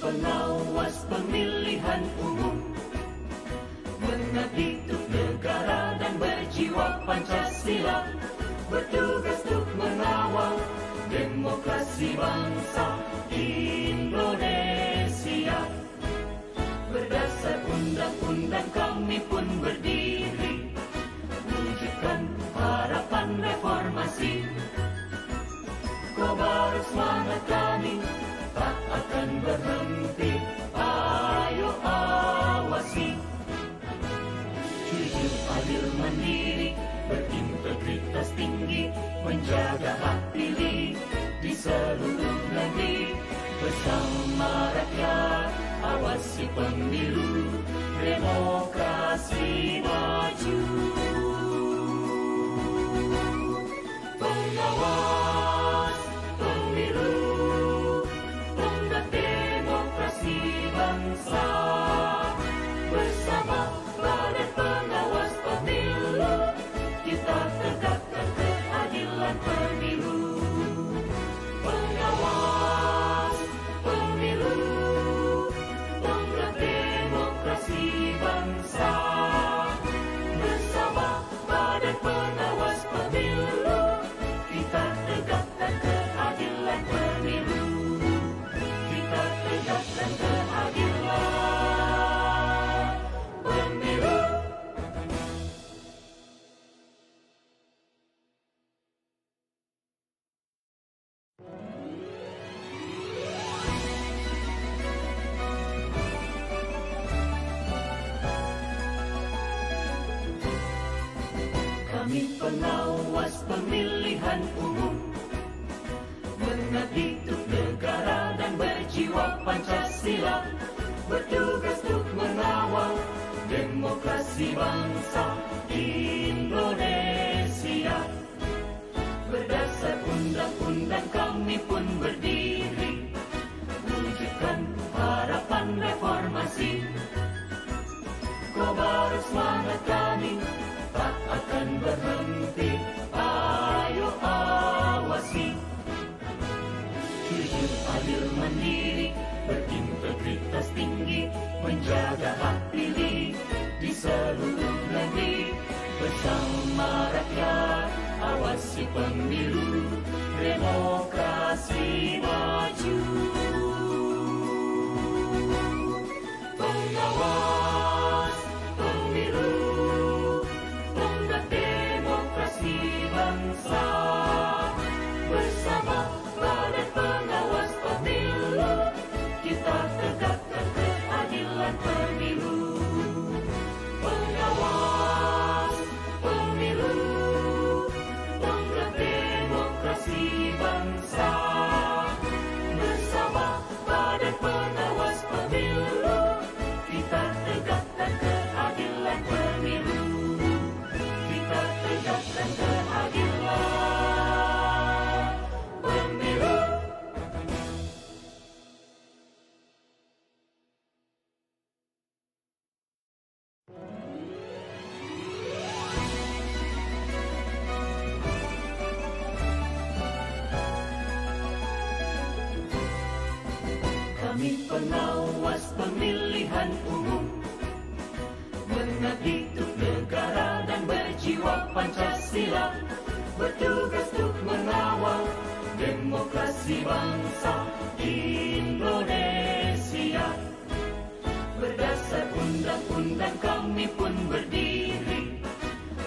pengawas pemilihan umum, mengabdi untuk negara dan berjiwa Pancasila, bertugas untuk mengawal demokrasi bangsa Indonesia. Berdasar undang-undang kami pun berdiri, wujudkan harapan reformasi. Kobar semangat kami tak akan berhenti, ayo awasi. Jujur, adil, mandiri, berintegritas tinggi, menjaga hak pilih di seluruh negeri. Bersama rakyat, awasi pemilu, demokrasi maju. Pengawas pemilu, tonggak demokrasi bangsa. Bersama Badan Pengawas Pemilu, kita tegakkan keadilan pemilu. Pengawas pemilu, tonggak demokrasi bangsa. Bersama Badan Pengawas Pemilu, kita tegakkan keadilan pemilu. Kita tegakkan keadilan pemilu. Kami pengawas pemilihan umum, mengabdi untuk negara dan berjiwa Pancasila, bertugas untuk mengawal demokrasi bangsa Indonesia. Berdasar undang-undang kami pun berdiri, wujudkan harapan reformasi. Kobar semangat kami tak akan berhenti, ayo awasi. Jujur, adil, mandiri, berintegritas tinggi, menjaga hak pilih di seluruh negeri. Bersama rakyat, awasi pemilu, demokrasi maju. Pengawas pemilu, tonggak demokrasi bangsa. Bersama Badan Pengawas Pemilu, kita tegakkan keadilan pemilu. Pengawas pemilu, tonggak demokrasi bangsa. Bersama Badan Pengawas Pemilu, kita tegakkan keadilan pemilu. Kita tegakkan keadilan pemilu. Kami pengawas pemilihan umum, mengabdi untuk negara dan berjiwa Pancasila, bertugas untuk mengawal demokrasi bangsa Indonesia. Berdasar undang-undang kami pun berdiri,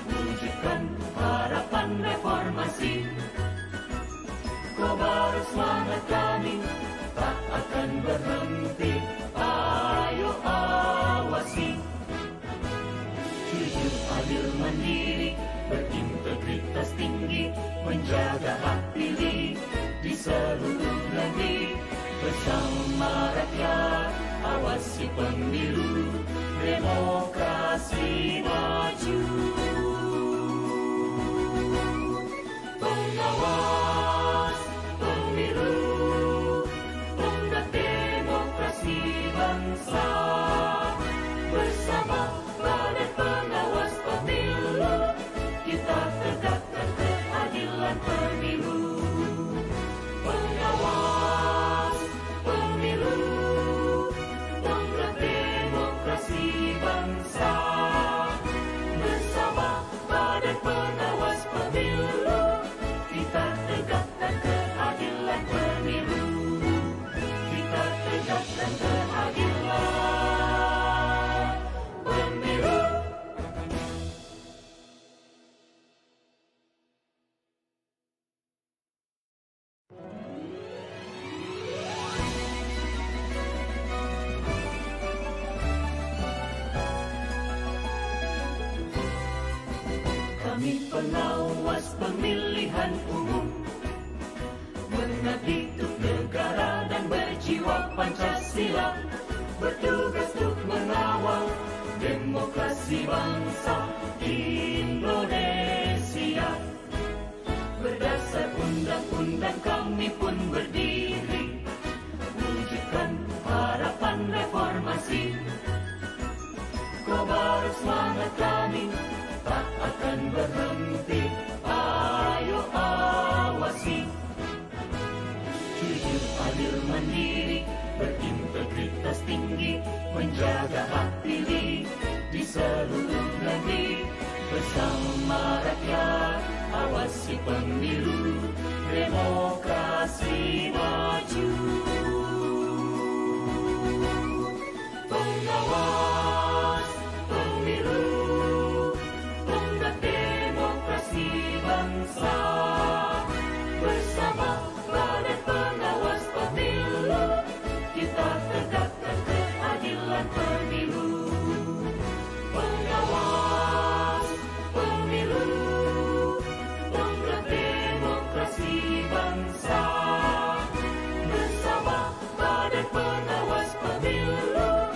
wujudkan harapan reformasi. Kobar semangat kami tak akan berhenti, ayo awasi. Jujur, adil, mandiri, berintegritas tinggi, menjaga hak pilih di seluruh negeri. Bersama rakyat, awasi pemilu, demokrasi maju. Pengawas pemilu, tonggak demokrasi bangsa. Bersama Badan Pengawas Pemilu, kita tegakkan keadilan pemilu. Pengawas pemilu, Pengawas Pemilihan Umum, mengabdi untuk negara dan berjiwa Pancasila, bertugas untuk mengawal demokrasi bangsa Indonesia. Berdasar undang-undang kami pun berdiri, wujudkan harapan reformasi. Kobar semangat kami tak akan berhenti, ayo awasi. Jujur, adil, mandiri, berintegritas tinggi, menjaga hak pilih di seluruh negeri. Bersama rakyat, awasi pemilu, demokrasi maju. Pengawas Pemilu, tonggak demokrasi bangsa. Bersama Badan Pengawas Pemilu, kita tegakkan keadilan pemilu. Pengawas Pemilu, tonggak demokrasi bangsa. Bersama Badan Pengawas Pemilu,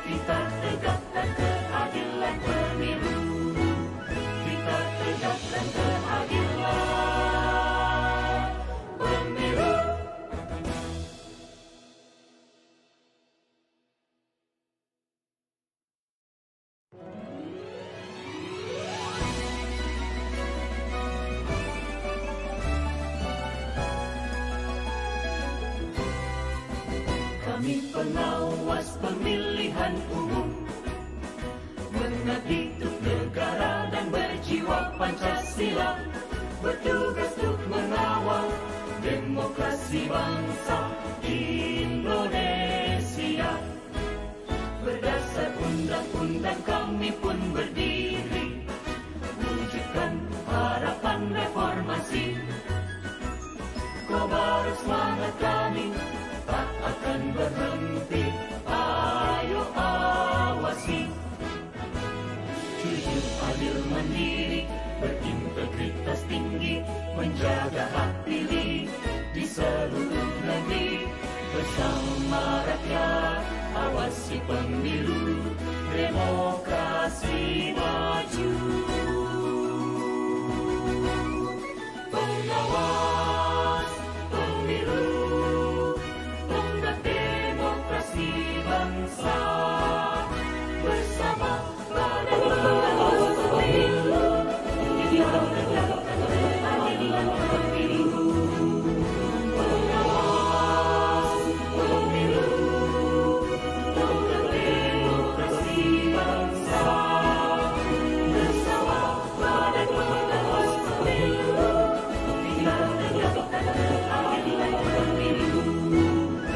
kita tegakkan keadilan pemilu. Kita tegakkan keadilan pemilu. Kami pengawas pemilihan umum, mengabdi untuk negara dan berjiwa Pancasila, bertugas untuk mengawal demokrasi bangsa Indonesia. Berdasar undang-undang kami pun berdiri, wujudkan harapan reformasi. Kobar semangat kami tak akan berhenti, ayo awasi. Jujur, adil, mandiri, berintegritas tinggi, menjaga hak pilih di seluruh negeri. Bersama rakyat, awasi pemilu, demokrasi maju. Pengawas Pemilu, tonggak demokrasi bangsa. Bersama Badan Pengawas Pemilu, kita tegakkan keadilan pemilu. Pengawas Pemilu, tonggak demokrasi bangsa. Bersama Badan Pengawas Pemilu, kita tegakkan keadilan pemilu.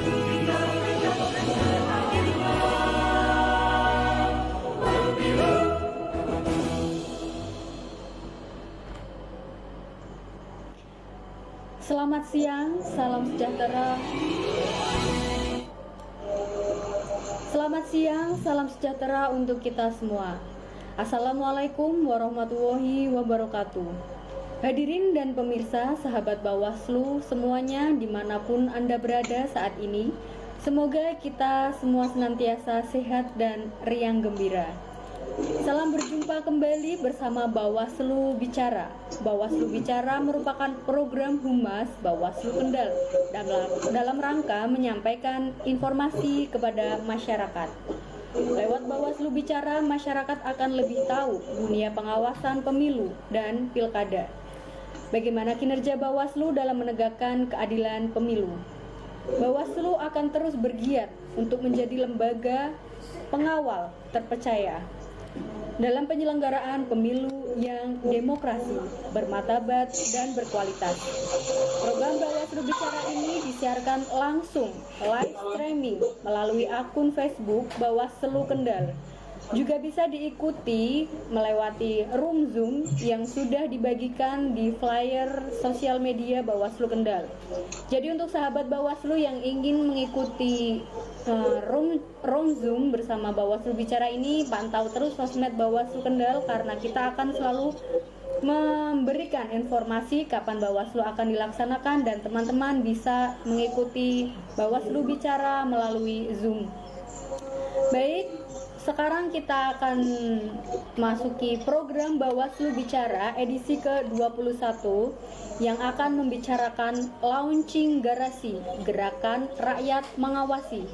Kita tegakkan keadilan pemilu. Selamat siang, salam sejahtera. Selamat siang, salam sejahtera untuk kita semua. Assalamualaikum warahmatullahi wabarakatuh. Hadirin dan pemirsa, sahabat Bawaslu semuanya dimanapun Anda berada saat ini, semoga kita semua senantiasa sehat dan riang gembira. Salam berjumpa kembali bersama Bawaslu Bicara. Bawaslu Bicara merupakan program Humas Bawaslu Kendal dalam rangka menyampaikan informasi kepada masyarakat. Lewat Bawaslu Bicara, masyarakat akan lebih tahu dunia pengawasan pemilu dan pilkada. Bagaimana kinerja Bawaslu dalam menegakkan keadilan pemilu. Bawaslu akan terus bergiat untuk menjadi lembaga pengawal terpercaya dalam penyelenggaraan pemilu yang demokrasi, bermartabat, dan berkualitas. Program Bawaslu Bicara ini disiarkan langsung live streaming melalui akun Facebook Bawaslu Kendal. Juga bisa diikuti melewati room Zoom yang sudah dibagikan di flyer sosial media Bawaslu Kendal. Jadi untuk sahabat Bawaslu yang ingin mengikuti room Zoom bersama Bawaslu Bicara ini, pantau terus sosmed Bawaslu Kendal karena kita akan selalu memberikan informasi kapan Bawaslu akan dilaksanakan dan teman-teman bisa mengikuti Bawaslu Bicara melalui Zoom. Baik, sekarang kita akan masuki program Bawaslu Bicara edisi ke-21 yang akan membicarakan launching garasi Gerakan Rakyat Mengawasi.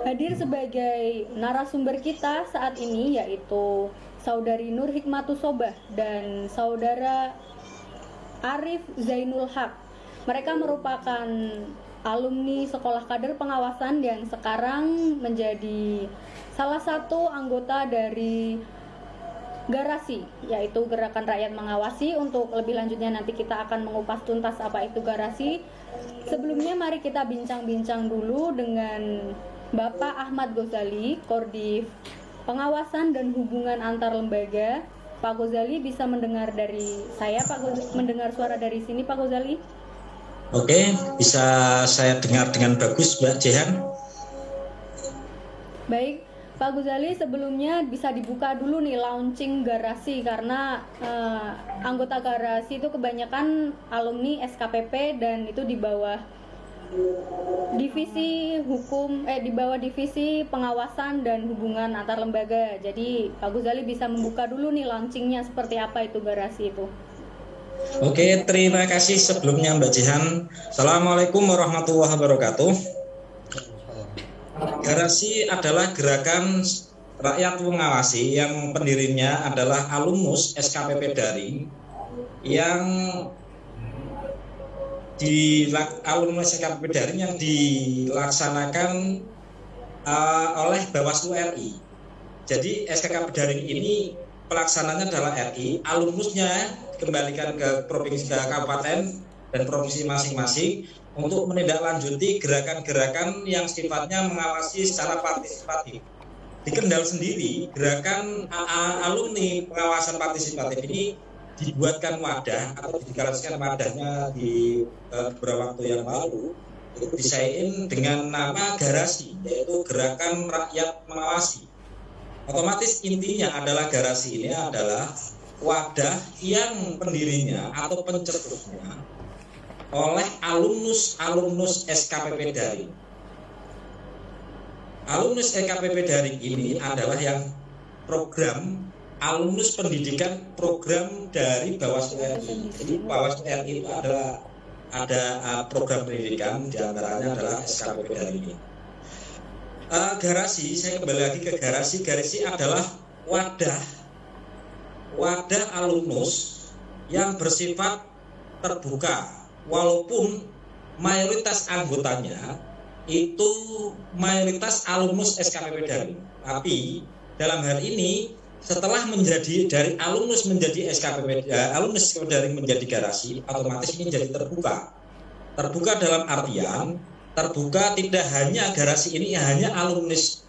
Hadir sebagai narasumber kita saat ini yaitu Saudari Nur Hikmatus Sobah dan Saudara Arif Zainul Haq. Mereka merupakan alumni Sekolah Kader Pengawasan yang sekarang menjadi salah satu anggota dari Garasi, yaitu Gerakan Rakyat Mengawasi. Untuk lebih lanjutnya nanti kita akan mengupas tuntas apa itu Garasi. Sebelumnya mari kita bincang-bincang dulu dengan Bapak Ahmad Ghazali, Kordif Pengawasan dan Hubungan Antar Lembaga. Pak Ghazali bisa mendengar dari saya, mendengar suara dari sini, Pak Ghazali? Oke, bisa saya dengar dengan bagus, Mbak Jehan. Baik, Pak Ghazali, sebelumnya bisa dibuka dulu nih launching Garasi, karena anggota Garasi itu kebanyakan alumni SKPP dan itu di bawah divisi hukum, di bawah divisi pengawasan dan hubungan antar lembaga. Jadi Pak Ghazali bisa membuka dulu nih launchingnya seperti apa itu Garasi itu. Oke, terima kasih sebelumnya Mbak Jehan. Assalamualaikum warahmatullahi wabarakatuh. Garasi adalah gerakan rakyat mengawasi yang pendirinya adalah alumnus SKPP Daring yang alumnus SKPP Daring yang dilaksanakan oleh Bawaslu RI. Jadi SKPP Daring ini pelaksananya adalah RI, alumnusnya dikembalikan ke provinsi, ke kabupaten dan provinsi masing-masing untuk menindaklanjuti gerakan-gerakan yang sifatnya mengawasi secara partisipatif. Di Kendal sendiri, gerakan alumni pengawasan partisipatif ini dibuatkan wadah atau dideklarasikan wadahnya di beberapa waktu yang lalu, itu disain dengan nama Garasi, yaitu Gerakan Rakyat Mengawasi. Otomatis intinya adalah Garasi ini adalah wadah yang pendirinya atau pencetusnya oleh alumnus SKPP Daring. Alumnus SKPP Daring ini adalah yang program alumnus pendidikan program dari Bawaslu RI. Jadi Bawaslu RI itu ada program pendidikan, diantaranya adalah SKPP Daring ini. Garasi, saya kembali lagi ke Garasi. Garasi adalah wadah alumnus yang bersifat terbuka, walaupun mayoritas anggotanya itu mayoritas alumnus SKPP Daring. Tapi dalam hal ini setelah menjadi dari alumnus menjadi alumnus Daring menjadi Garasi, otomatis ini jadi terbuka. Terbuka dalam artian terbuka tidak hanya Garasi ini hanya alumnus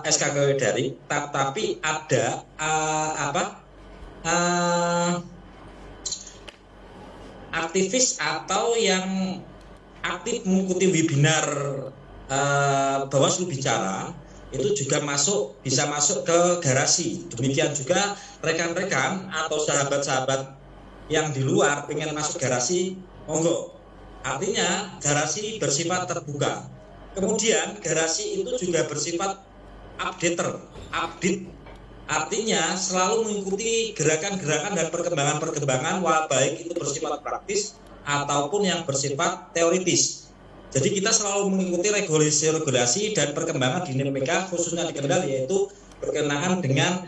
SKPP Daring, tapi ada aktivis atau yang aktif mengikuti webinar Bawaslu Bicara itu juga bisa masuk ke Garasi. Demikian juga rekan-rekan atau sahabat-sahabat yang di luar ingin masuk Garasi, monggo. Artinya Garasi bersifat terbuka. Kemudian Garasi itu juga bersifat update. Artinya selalu mengikuti gerakan-gerakan dan perkembangan-perkembangan, baik itu bersifat praktis ataupun yang bersifat teoritis. Jadi kita selalu mengikuti regulasi dan perkembangan dinamika khususnya di Kendal, yaitu berkenaan dengan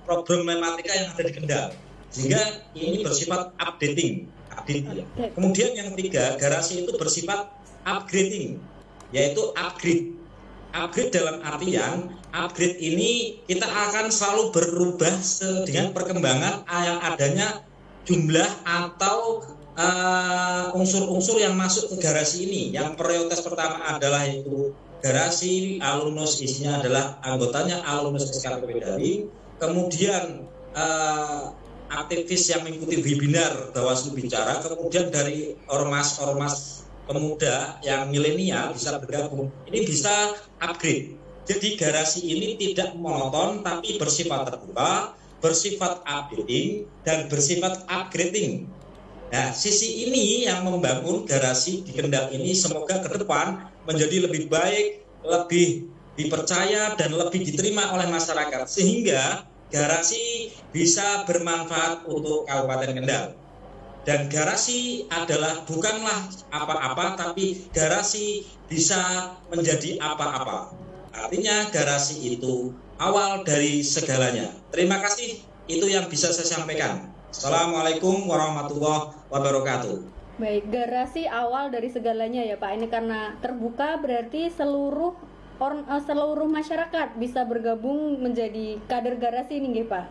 problematika yang ada di Kendal. Sehingga ini bersifat update. Kemudian yang ketiga, Garasi itu bersifat upgrading, yaitu upgrade. Upgrade dalam artian upgrade ini kita akan selalu berubah dengan perkembangan yang adanya jumlah atau unsur-unsur yang masuk ke Garasi ini. Yang prioritas pertama adalah itu Garasi, alumnus isinya adalah anggotanya alumnus SKPP Daring. Kemudian aktivis yang mengikuti webinar Bawaslu Bicara, kemudian dari ormas-ormas pemuda yang milenial bisa bergabung. Ini bisa upgrade. Jadi garasi ini tidak monoton tapi bersifat terbuka, bersifat updating, dan bersifat upgrading. Nah, sisi ini yang membangun garasi di Kendal ini semoga ke depan menjadi lebih baik, lebih dipercaya, dan lebih diterima oleh masyarakat. Sehingga garasi bisa bermanfaat untuk Kabupaten Kendal. Dan garasi adalah bukanlah apa-apa, tapi garasi bisa menjadi apa-apa. Artinya garasi itu awal dari segalanya. Terima kasih, itu yang bisa saya sampaikan. Assalamualaikum warahmatullahi wabarakatuh. Baik, garasi awal dari segalanya ya Pak. Ini karena terbuka berarti seluruh masyarakat bisa bergabung menjadi kader garasi ini nggih Pak.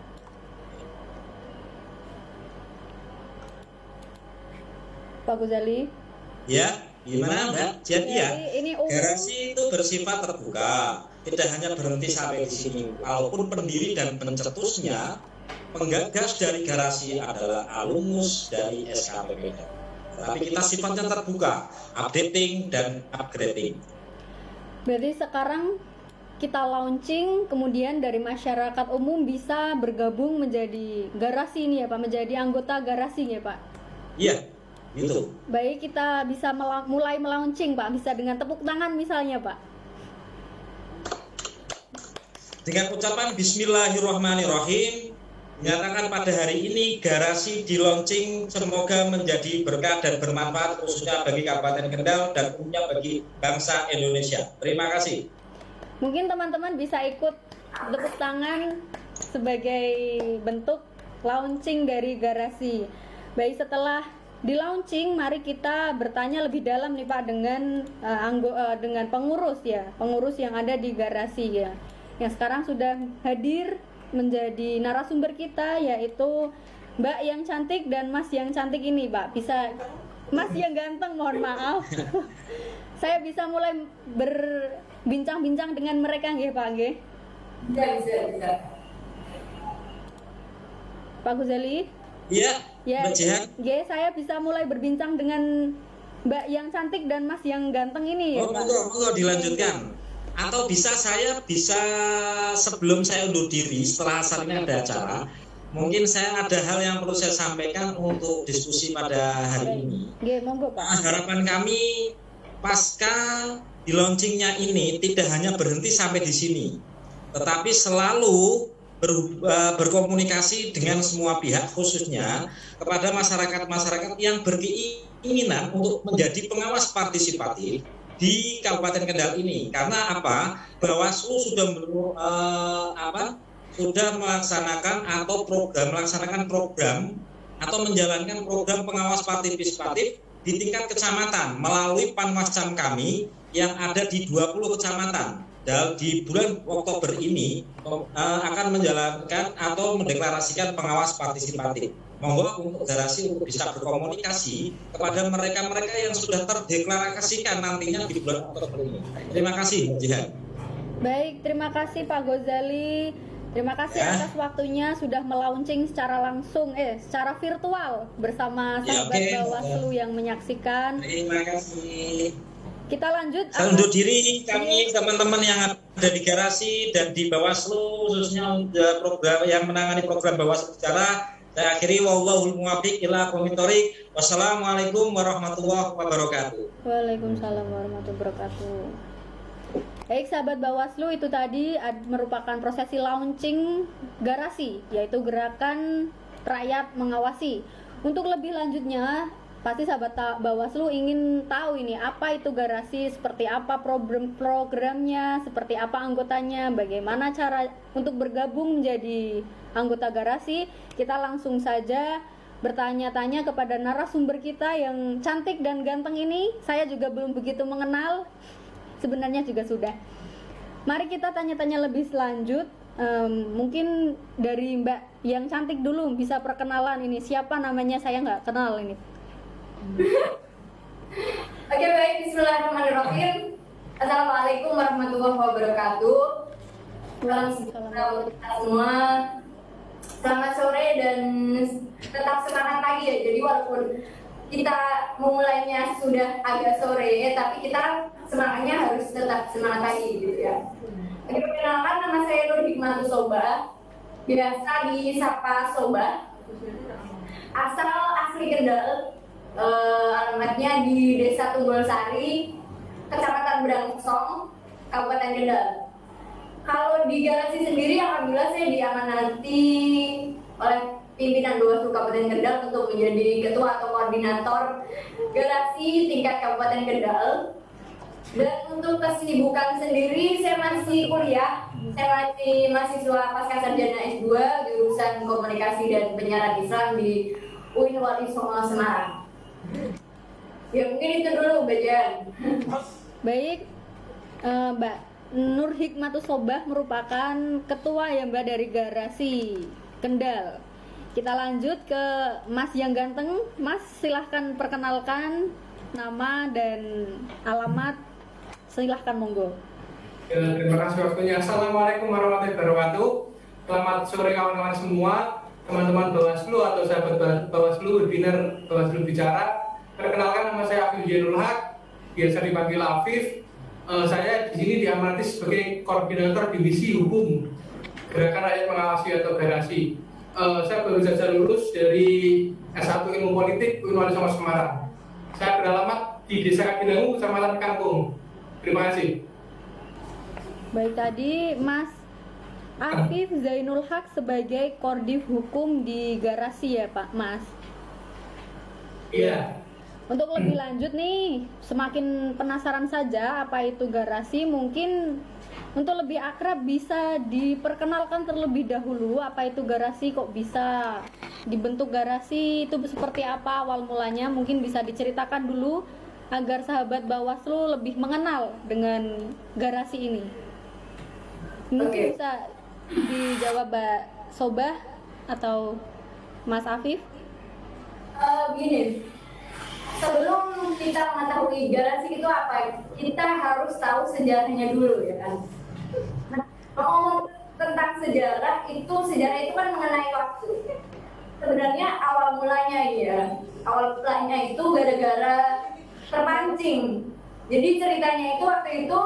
Pak Gozali. Ya, gimana Mbak? Jadi ya, ini garasi itu bersifat terbuka, tidak hanya berhenti sampai di sini. Walaupun pendiri dan pencetusnya, penggagas dari garasi adalah alumnus dari SKPPD. Tapi kita sifatnya terbuka, updating dan upgrading. Berarti sekarang kita launching, kemudian dari masyarakat umum bisa bergabung menjadi garasi ini ya Pak, menjadi anggota garasi ya Pak. Iya, gitu. Baik, kita bisa mulai melaunching Pak, bisa dengan tepuk tangan misalnya Pak. Dengan ucapan Bismillahirrahmanirrahim, menyatakan pada hari ini garasi di launching, semoga menjadi berkah dan bermanfaat khususnya bagi Kabupaten Kendal dan umumnya bagi bangsa Indonesia. Terima kasih. Mungkin teman-teman bisa ikut tepuk tangan sebagai bentuk launching dari garasi. Baik, setelah di launching, mari kita bertanya lebih dalam nih Pak dengan dengan pengurus yang ada di garasi ya, yang sekarang sudah hadir menjadi narasumber kita, yaitu Mbak yang cantik dan Mas yang cantik ini Pak. Bisa Mas yang ganteng, mohon maaf. Saya bisa mulai berbincang-bincang dengan mereka nggih Pak nggih? Bisa. Pak Gozali? Iya, Ya, Mbak Jihan. saya bisa mulai berbincang dengan Mbak yang cantik dan Mas yang ganteng ini ya, Pak. Monggo dilanjutkan. Atau saya bisa sebelum saya undur diri setelah asar ini ada acara, mungkin saya ada hal yang perlu saya sampaikan untuk diskusi pada hari ini. Nggih, monggo Pak. Harapan kami pasca di launchingnya ini tidak hanya berhenti sampai di sini, tetapi selalu berkomunikasi dengan semua pihak, khususnya kepada masyarakat yang berkeinginan untuk menjadi pengawas partisipatif di Kabupaten Kendal ini. Karena apa? Bawaslu sudah melaksanakan program atau menjalankan program pengawas partisipatif di tingkat kecamatan melalui Panwascam kami yang ada di 20 kecamatan. Dan di bulan Oktober ini akan menjalankan atau mendeklarasikan pengawas partisipatif. Monggo untuk garasi untuk bisa berkomunikasi kepada mereka-mereka yang sudah terdeklarasikan nantinya di bulan Oktober ini. Terima kasih, Jihan. Baik, terima kasih Pak Gozali. Terima kasih atas waktunya sudah melaunching secara virtual bersama sahabat Bawaslu yang menyaksikan. Terima kasih. Kita lanjut. Saya undur diri, kami teman-teman yang ada di garasi dan di Bawaslu, khususnya program yang menangani program Bawaslu secara. Saya akhiri, wallahul muwaffiq ila aqwamit thoriq. Wassalamualaikum warahmatullahi wabarakatuh. Waalaikumsalam warahmatullahi wabarakatuh. Baik sahabat Bawaslu, itu tadi merupakan prosesi launching garasi, yaitu gerakan rakyat mengawasi. Untuk lebih lanjutnya, pasti sahabat Bawaslu ingin tahu ini apa itu garasi, seperti apa programnya, seperti apa anggotanya, bagaimana cara untuk bergabung menjadi anggota garasi. Kita langsung saja bertanya-tanya kepada narasumber kita yang cantik dan ganteng ini. Saya juga belum begitu mengenal, sebenarnya juga sudah. Mari kita tanya-tanya lebih selanjut. Mungkin dari Mbak yang cantik dulu bisa perkenalan ini. Siapa namanya, saya nggak kenal ini. Oke, baik, bismillahirrahmanirrahim. Assalamualaikum warahmatullahi wabarakatuh. Selamat semua. Selamat sore dan tetap semangat pagi ya. Jadi walaupun kita memulainya sudah agak sore, tapi kita semangatnya harus tetap semangat pagi gitu ya. Perkenalkan, nama saya Nur Hikmatus Soba, biasa disapa Soba. Asal asli Kendal, alamatnya di Desa Tunggulsari, Kecamatan Brangsong, Kabupaten Kendal. Kalau di garasi sendiri, alhamdulillah saya diamanati oleh pimpinan Bawaslu Kabupaten Kendal untuk menjadi ketua atau koordinator garasi tingkat Kabupaten Kendal. Dan untuk kesibukan sendiri, saya masih kuliah. Saya masih mahasiswa pasca sarjana S2 jurusan Komunikasi dan Penyiaran Islam di UIN Wali Songo Semarang. Ya mungkin itu dulu Mbak Jan. Baik, Mbak Nur Hikmatus Sobah merupakan ketua ya Mbak dari garasi Kendal. Kita lanjut ke Mas yang ganteng. Mas silahkan perkenalkan nama dan alamat. Silahkan monggo. Ya, terima kasih waktunya. Assalamualaikum warahmatullahi wabarakatuh. Selamat sore kawan-kawan semua, teman-teman Bawaslu atau sahabat Bawaslu, webinar Bawaslu Bicara. Perkenalkan, nama saya Afif Zainul Haq, biasa dipanggil Afif. Saya di sini diamanati sebagai koordinator divisi hukum Gerakan Rakyat Mengawasi atau Garasi. Saya baru saja lulus dari S1 Ilmu Politik UIN Wali Songo Semarang. Saya beralamat di Desa Kaginangu, Kecamatan Kangkung. Terima kasih. Baik, tadi Mas Afif Zainul Haq sebagai Kordiv Hukum di garasi ya Pak Mas. Iya. Untuk lebih lanjut nih, semakin penasaran saja apa itu garasi, mungkin untuk lebih akrab bisa diperkenalkan terlebih dahulu apa itu garasi, kok bisa dibentuk garasi, itu seperti apa awal mulanya, mungkin bisa diceritakan dulu agar sahabat Bawaslu lebih mengenal dengan garasi ini. Mungkin bisa dijawab Mbak Sobah atau Mas Afif. Begini, sebelum kita mengetahui garasi itu apa, kita harus tahu sejarahnya dulu ya kan. Nah, ngomong tentang sejarah itu kan mengenai waktu. Sebenarnya awal mulanya itu gara-gara terpancing. Jadi ceritanya itu waktu itu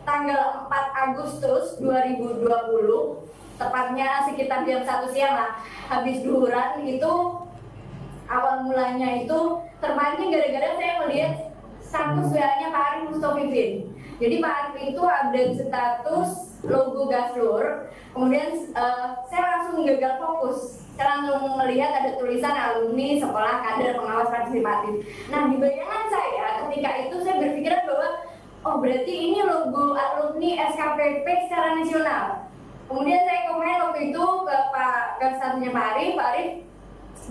tanggal 4 Agustus 2020, tepatnya sekitar jam 1 siang lah, habis duhuran itu awal mulanya itu terpancing gara-gara saya melihat status WA-nya Pak Arif Mustofifin. Jadi Pak Arif itu update status logo Gaslur, kemudian saya langsung gagal fokus. Saya langsung melihat ada tulisan alumni sekolah kader pengawas partisipatif. Nah, di bayangan saya ketika itu saya berpikiran bahwa oh berarti ini logo alumni SKPP secara nasional. Kemudian saya komen waktu itu ke Pak Kasatnya Pak Arif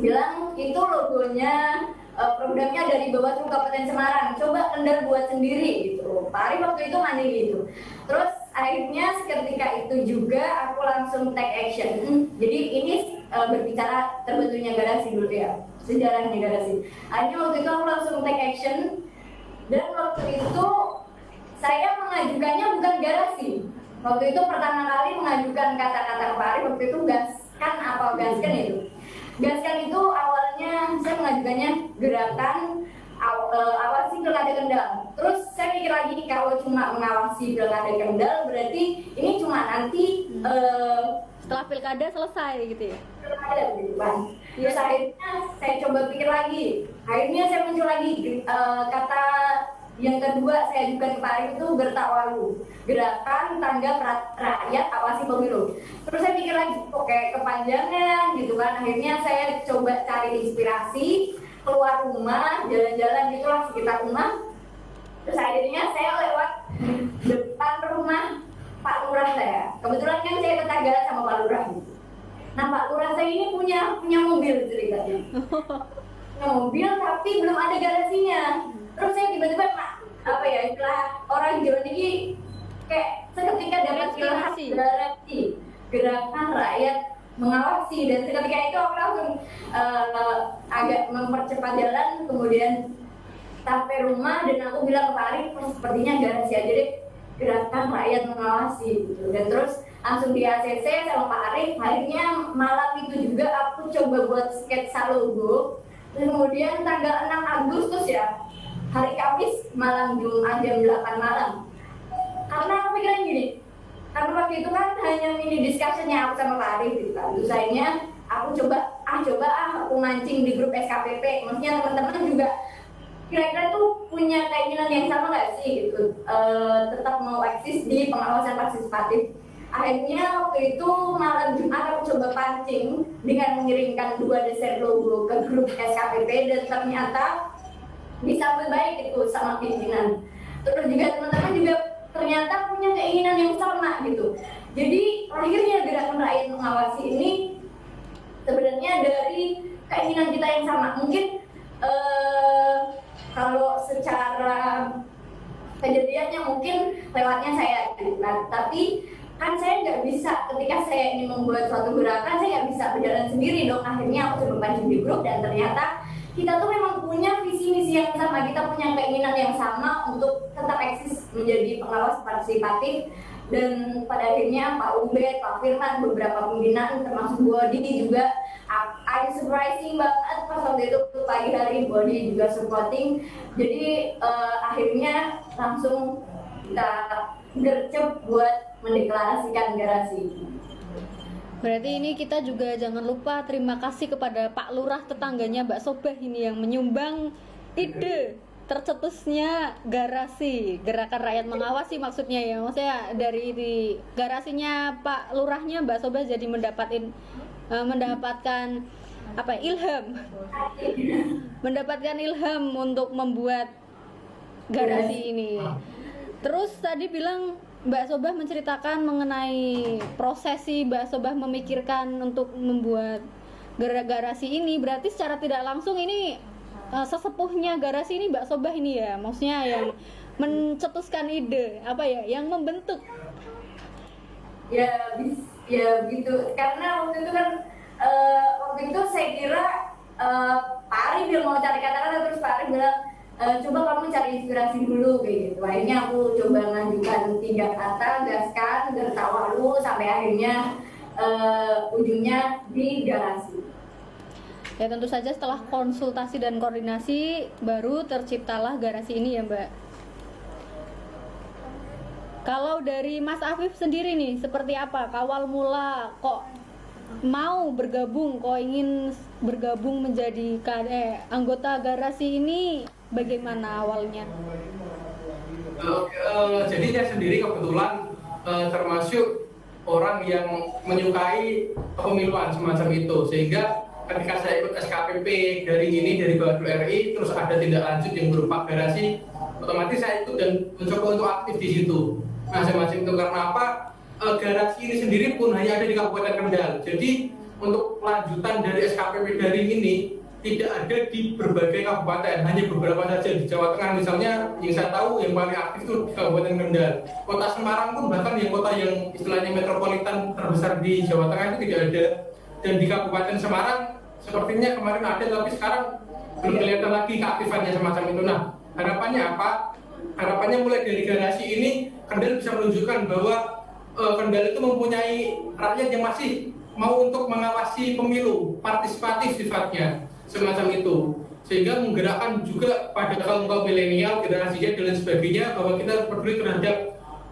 bilang itu logonya programnya dari Bawaslu Kabupaten Semarang, coba Kendal buat sendiri gitu. Pak Arif waktu itu mandiri gitu. Terus akhirnya seketika itu juga aku langsung take action. Jadi ini berbicara terbentuknya garasi dulu ya, sejarahnya garasi. Akhirnya waktu itu aku langsung take action, dan waktu itu saya mengajukannya bukan garasi. Waktu itu pertama kali mengajukan kata-kata Pak Arif waktu itu gaskan apa gaskan itu. Gaskan itu awalnya saya mengajukannya gerakan awasi Pilkada Kendal. Terus saya mikir lagi, kalau cuma mengawasi Pilkada Kendal berarti ini cuma nanti Setelah pilkada selesai gitu ya. Pilkada gitu kan. Terus akhirnya saya coba pikir lagi. Akhirnya saya muncul lagi kata yang kedua saya ajukan ke Pak Arif itu Gertakwalu, Gerakan Tanggap Rakyat Awasi Pemilu. Terus saya pikir lagi, oke kepanjangan gitu kan. Akhirnya saya coba cari inspirasi, keluar rumah, jalan-jalan gitu lah sekitar rumah. Terus akhirnya saya lewat depan rumah Pak Lurah saya. Kebetulan kan saya tetangga sama Pak Lurah. Nah Pak Lurah saya ini punya mobil ceritanya. Punya mobil tapi belum ada garasinya. Terus saya tiba-tiba istilah orang Jawa ini kayak seketika dapat inspirasi. Gerakan Rakyat Mengawasi, dan seketika itu aku langsung agak mempercepat jalan, kemudian sampai rumah dan aku bilang ke Pak Arif, sepertinya garasi aja deh, Gerakan Rakyat Mengawasi gitu. Dan terus langsung di ACC sama Pak Arif. Akhirnya malam itu juga aku coba buat sketsa logo. Dan kemudian tanggal 6 Agustus ya, hari Kamis malam Jumat jam 8 malam. Karena aku pikiran gini, karena waktu itu kan hanya mini discussionnya aku sama Pak Arif gitu kan. Terus akhirnya aku coba aku mancing di grup SKPP. Maksudnya teman-teman juga kira-kira tuh punya keinginan yang sama nggak sih gitu, tetap mau eksis di pengawasan partisipatif. Akhirnya waktu itu malam Jumat aku coba pancing dengan mengirimkan 2 desain logo ke grup SKPP dan ternyata disambut baik itu sama pimpinan. Terus juga teman-teman juga ternyata punya keinginan yang sama gitu. Jadi akhirnya gerakan rakyat mengawasi ini sebenarnya dari keinginan kita yang sama. Mungkin kalau secara kejadiannya mungkin lewatnya saya gitu kan. Tapi kan saya nggak bisa, ketika saya ingin membuat suatu gerakan, saya nggak bisa berjalan sendiri dong. Akhirnya aku coba pancing di grup dan ternyata kita tuh memang punya visi misi yang sama, kita punya keinginan yang sama untuk tetap eksis menjadi pengawas partisipatif. Dan pada akhirnya Pak Ubed, Pak Firman, beberapa pimpinan termasuk Bodi juga, I'm surprising banget pas waktu itu pagi hari Bodi juga supporting. Jadi akhirnya langsung kita gercep buat mendeklarasikan garasi. Berarti ini kita juga jangan lupa terima kasih kepada Pak Lurah tetangganya Mbak Sobah ini yang menyumbang ide tercetusnya garasi, gerakan rakyat mengawasi maksudnya ya. Maksudnya dari di garasinya Pak Lurahnya Mbak Sobah jadi mendapatkan apa ilham. Mendapatkan ilham untuk membuat garasi ini. Terus tadi bilang Mbak Sobah menceritakan mengenai prosesi Mbak Sobah memikirkan untuk membuat garasi ini. Berarti secara tidak langsung ini sesepuhnya garasi ini Mbak Sobah ini ya, maksudnya yang mencetuskan ide apa ya, yang membentuk. Ya begitu. Karena waktu itu kan waktu itu saya kira Pak Arif yang mau cari kata-kata, terus Pak Arif bilang coba kamu cari inspirasi dulu kayak gitu. Akhirnya aku coba mengajukan 3 kata, gaskan, gertawalu, sampai akhirnya ujungnya di garasi. Ya tentu saja setelah konsultasi dan koordinasi baru terciptalah garasi ini ya Mbak. Kalau dari Mas Afif sendiri nih seperti apa kawal mula kok mau bergabung, kok ingin bergabung menjadi anggota garasi ini, bagaimana awalnya? Jadi saya sendiri kebetulan termasuk orang yang menyukai kepemiluan semacam itu, sehingga ketika saya ikut SKPP dari Bawaslu RI, terus ada tindak lanjut yang berupa garasi, otomatis saya ikut dan mencoba untuk aktif di situ. Nah, semacam itu karena apa? Garasi ini sendiri pun hanya ada di Kabupaten Kendal. Jadi untuk lanjutan dari SKPP daring ini tidak ada di berbagai kabupaten, hanya beberapa saja di Jawa Tengah misalnya. Yang saya tahu yang paling aktif itu di Kabupaten Kendal. Kota Semarang pun bahkan yang kota yang istilahnya metropolitan terbesar di Jawa Tengah itu tidak ada. Dan di Kabupaten Semarang sepertinya kemarin ada, tapi sekarang belum kelihatan lagi keaktifannya semacam itu. Nah, harapannya apa? Harapannya mulai dari garasi ini Kendal bisa menunjukkan bahwa Kendal itu mempunyai rakyat yang masih mau untuk mengawasi pemilu, partisipatif sifatnya, semacam itu. Sehingga menggerakkan juga pada kaum milenial, generasi Z dan sebagainya, bahwa kita peduli terhadap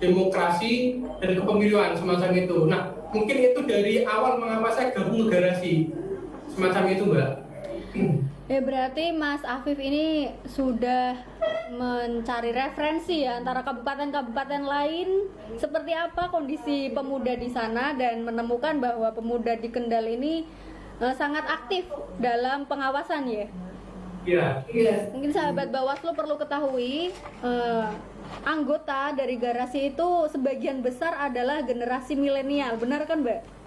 demokrasi dan kepemiluan semacam itu. Nah, mungkin itu dari awal mengapa saya gabung ke garasi semacam itu, Mbak. Ya berarti Mas Afif ini sudah mencari referensi ya antara kabupaten-kabupaten lain seperti apa kondisi pemuda di sana dan menemukan bahwa pemuda di Kendal ini sangat aktif dalam pengawasan ya. Iya. Mungkin sahabat Bawaslu perlu ketahui anggota dari garasi itu sebagian besar adalah generasi milenial, benar kan Mbak?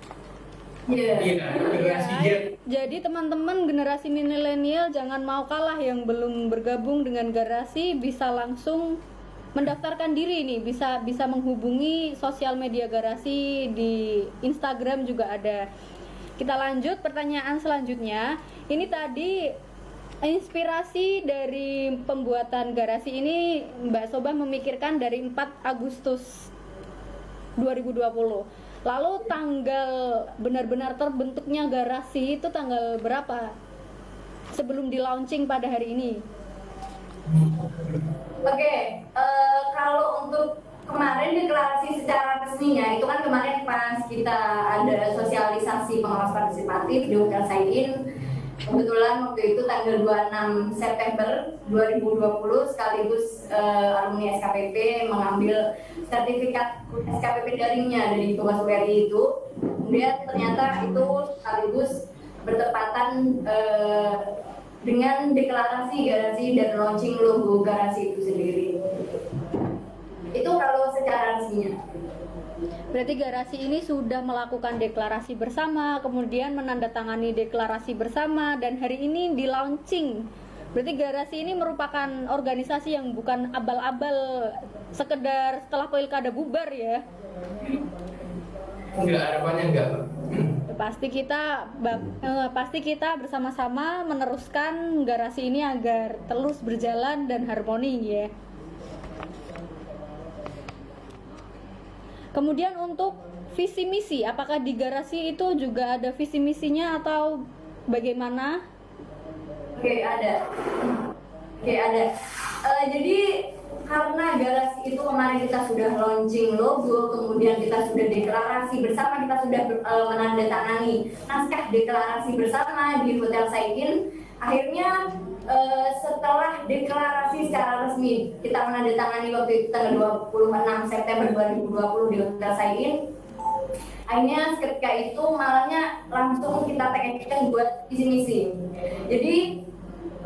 Iya, generasi Z. Jadi teman-teman generasi milenial jangan mau kalah, yang belum bergabung dengan garasi bisa langsung mendaftarkan diri nih, bisa menghubungi sosial media garasi, di Instagram juga ada. Kita lanjut pertanyaan selanjutnya. Ini tadi inspirasi dari pembuatan garasi ini Mbak Sobah memikirkan dari 4 Agustus 2020. Lalu tanggal benar-benar terbentuknya garasi itu tanggal berapa sebelum di launching pada hari ini? Oke, kalau untuk kemarin deklarasi secara resminya itu kan kemarin pas kita ada sosialisasi pengawas partisipatif di Hotel Said-In. Kebetulan waktu itu tanggal 26 September 2020 sekaligus alumni SKPP mengambil sertifikat SKPP daringnya dari Bawaslu RI itu. Kemudian ternyata itu sekaligus bertepatan dengan deklarasi garasi dan launching logo garasi itu sendiri. Itu kalau secara resminya. Berarti garasi ini sudah melakukan deklarasi bersama, kemudian menandatangani deklarasi bersama, dan hari ini di launching. Berarti garasi ini merupakan organisasi yang bukan abal-abal sekedar setelah pilkada bubar ya? Enggak, harapannya enggak, Pak. Pasti kita bersama-sama meneruskan garasi ini agar terus berjalan dan harmoni ya. Kemudian untuk visi misi, apakah di garasi itu juga ada visi misinya atau bagaimana? Oke, ada. Jadi karena garasi itu kemarin kita sudah launching logo, kemudian kita sudah deklarasi bersama, kita sudah menandatangani naskah deklarasi bersama di Hotel Said-In. Akhirnya setelah deklarasi secara resmi kita menandatangani waktu itu tanggal 26 September 2020 di Hotel Said-In. Akhirnya ketika itu malahnya langsung kita tekankan buat visi misi. Jadi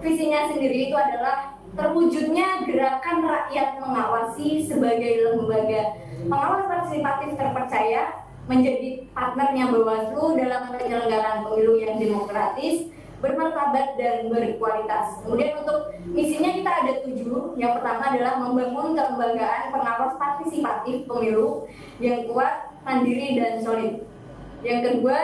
visinya sendiri itu adalah terwujudnya gerakan rakyat mengawasi sebagai lembaga pengawas partisipatif terpercaya, menjadi partnernya Bawaslu dalam penyelenggaraan pemilu yang demokratis, bermartabat dan berkualitas. Kemudian untuk misinya kita ada 7. Yang pertama adalah membangun kelembagaan pengawas partisipatif pemilu yang kuat, mandiri dan solid. Yang kedua,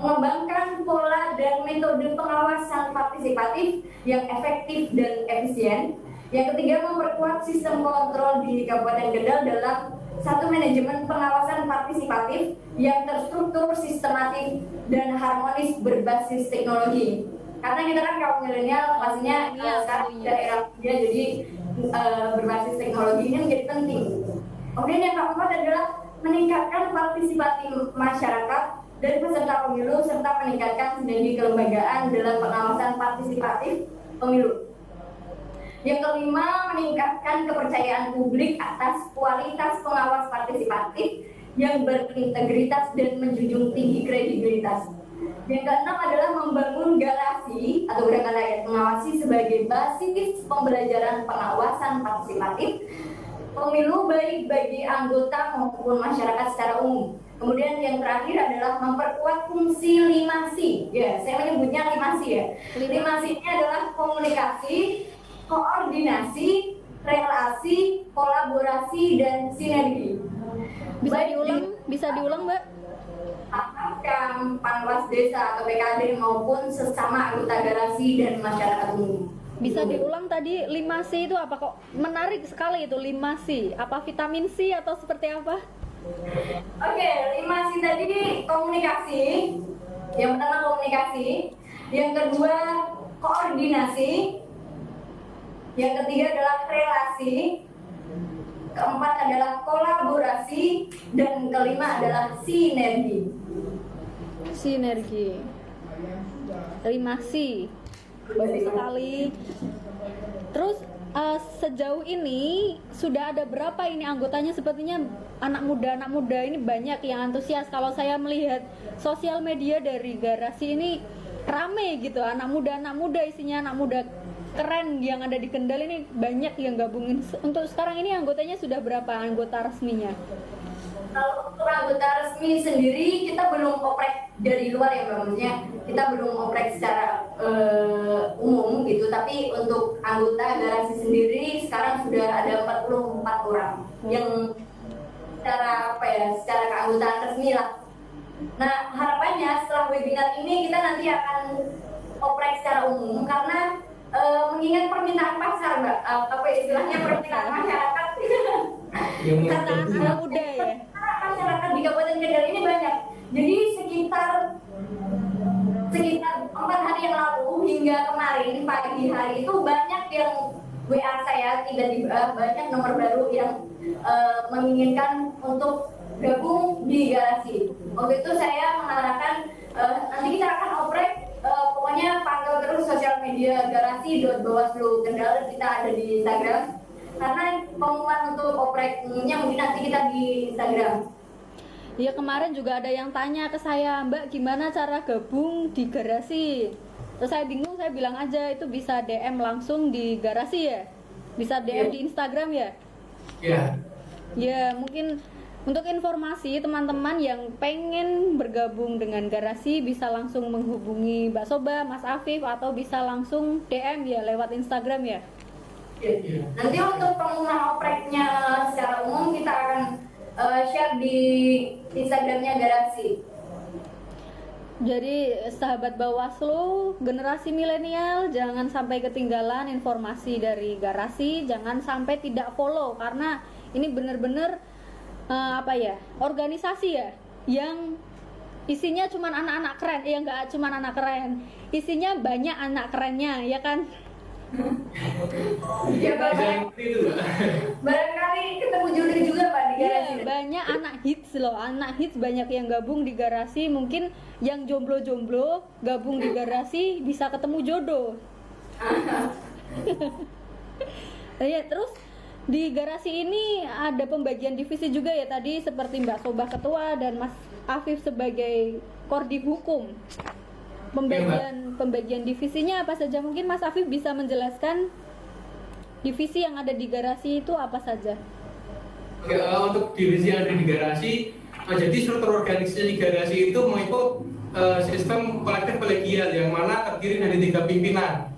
mengembangkan pola dan metode pengawasan partisipatif yang efektif dan efisien. Yang ketiga, memperkuat sistem kontrol di Kabupaten Kendal dalam satu manajemen pengawasan partisipatif yang terstruktur, sistematik, dan harmonis berbasis teknologi. Karena kita kan kaum milenial, pastinya sekarang daerah dia jadi berbasis teknologi ini menjadi penting. Kemudian yang keempat adalah meningkatkan partisipasi masyarakat dari peserta pemilu serta meningkatkan sinergi kelembagaan dalam pengawasan partisipatif pemilu. Yang kelima, meningkatkan kepercayaan publik atas kualitas pengawas partisipatif yang berintegritas dan menjunjung tinggi kredibilitas. Yang keenam adalah membangun garasi atau gerakan rakyat mengawasi sebagai basis pembelajaran pengawasan partisipatif pemilu baik bagi anggota maupun masyarakat secara umum. Kemudian yang terakhir adalah memperkuat fungsi 5C. Ya, saya menyebutnya 5C ya. 5C-nya adalah komunikasi, koordinasi, relasi, kolaborasi, dan sinergi. Bisa diulang, Mbak? Apakah Panwas Desa atau PKD maupun sesama anggota garasi dan masyarakat umum. Bisa diulang tadi 5C itu apa kok? Menarik sekali itu 5C. Apa vitamin C atau seperti apa? Oke, 5C tadi komunikasi. Yang pertama komunikasi, yang kedua koordinasi, yang ketiga adalah relasi, keempat adalah kolaborasi, dan kelima adalah sinergi. Sinergi. 5C. Bagus sekali. Terus sejauh ini sudah ada berapa ini anggotanya? Sepertinya anak muda ini banyak yang antusias. Kalau saya melihat sosial media dari garasi ini rame gitu, anak muda isinya anak muda keren yang ada di Kendal ini banyak yang gabungin. Untuk sekarang ini anggotanya sudah berapa anggota resminya? Kalau untuk anggota resmi sendiri kita belum oprek dari luar ya, maksudnya kita belum oprek secara umum gitu, tapi untuk anggota garasi sendiri sekarang sudah ada 44 orang yang secara secara keanggotaan resmi lah. Nah harapannya setelah webinar ini kita nanti akan oprek secara umum karena mengingat permintaan pasar, Mbak, apa istilahnya permintaan masyarakat. Kata anak muda ya. Masyarakat di Kabupaten Kendal ini banyak. Jadi sekitar 4 hari yang lalu hingga kemarin pagi hari itu banyak yang WA saya tiba-tiba banyak nomor baru yang menginginkan untuk gabung di Garasi. Waktu itu saya mengatakan nanti kita akan oprek, pokoknya pantau terus sosial media garasi.bawaslu Kendal, kita ada di Instagram. Karena pengumuman untuk opreknya mungkin nanti kita di Instagram. Iya, kemarin juga ada yang tanya ke saya, Mbak gimana cara gabung di Garasi? Terus saya bingung, saya bilang aja itu bisa DM langsung di Garasi ya? Bisa DM di Instagram ya? Iya. Ya, mungkin untuk informasi teman-teman yang pengen bergabung dengan Garasi bisa langsung menghubungi Mbak Soba, Mas Afif, atau bisa langsung DM ya lewat Instagram ya? Iya. Nanti untuk pengumuman opreknya secara umum kita akan share di Instagramnya Garasi. Jadi sahabat Bawaslu, generasi milenial jangan sampai ketinggalan informasi dari Garasi, jangan sampai tidak follow karena ini benar-benar organisasi ya yang isinya cuman anak-anak keren, nggak cuman anak keren, isinya banyak anak kerennya ya kan. Ya Bapak, barangkali ketemu juri juga Pak di Garasi. Iya, banyak anak hits loh, anak hits banyak yang gabung di Garasi. Mungkin yang jomblo-jomblo gabung di Garasi bisa ketemu jodoh. Ya, terus di Garasi ini ada pembagian divisi juga ya, tadi seperti Mbak Sobah ketua dan Mas Afif sebagai Kordif Hukum. Pembagian divisinya apa saja? Mungkin Mas Afif bisa menjelaskan divisi yang ada di Garasi itu apa saja? Oke, untuk divisi yang ada di Garasi, jadi struktur organisasi di Garasi itu mengikut sistem kolektif kolegial yang mana terdiri dari 3 pimpinan.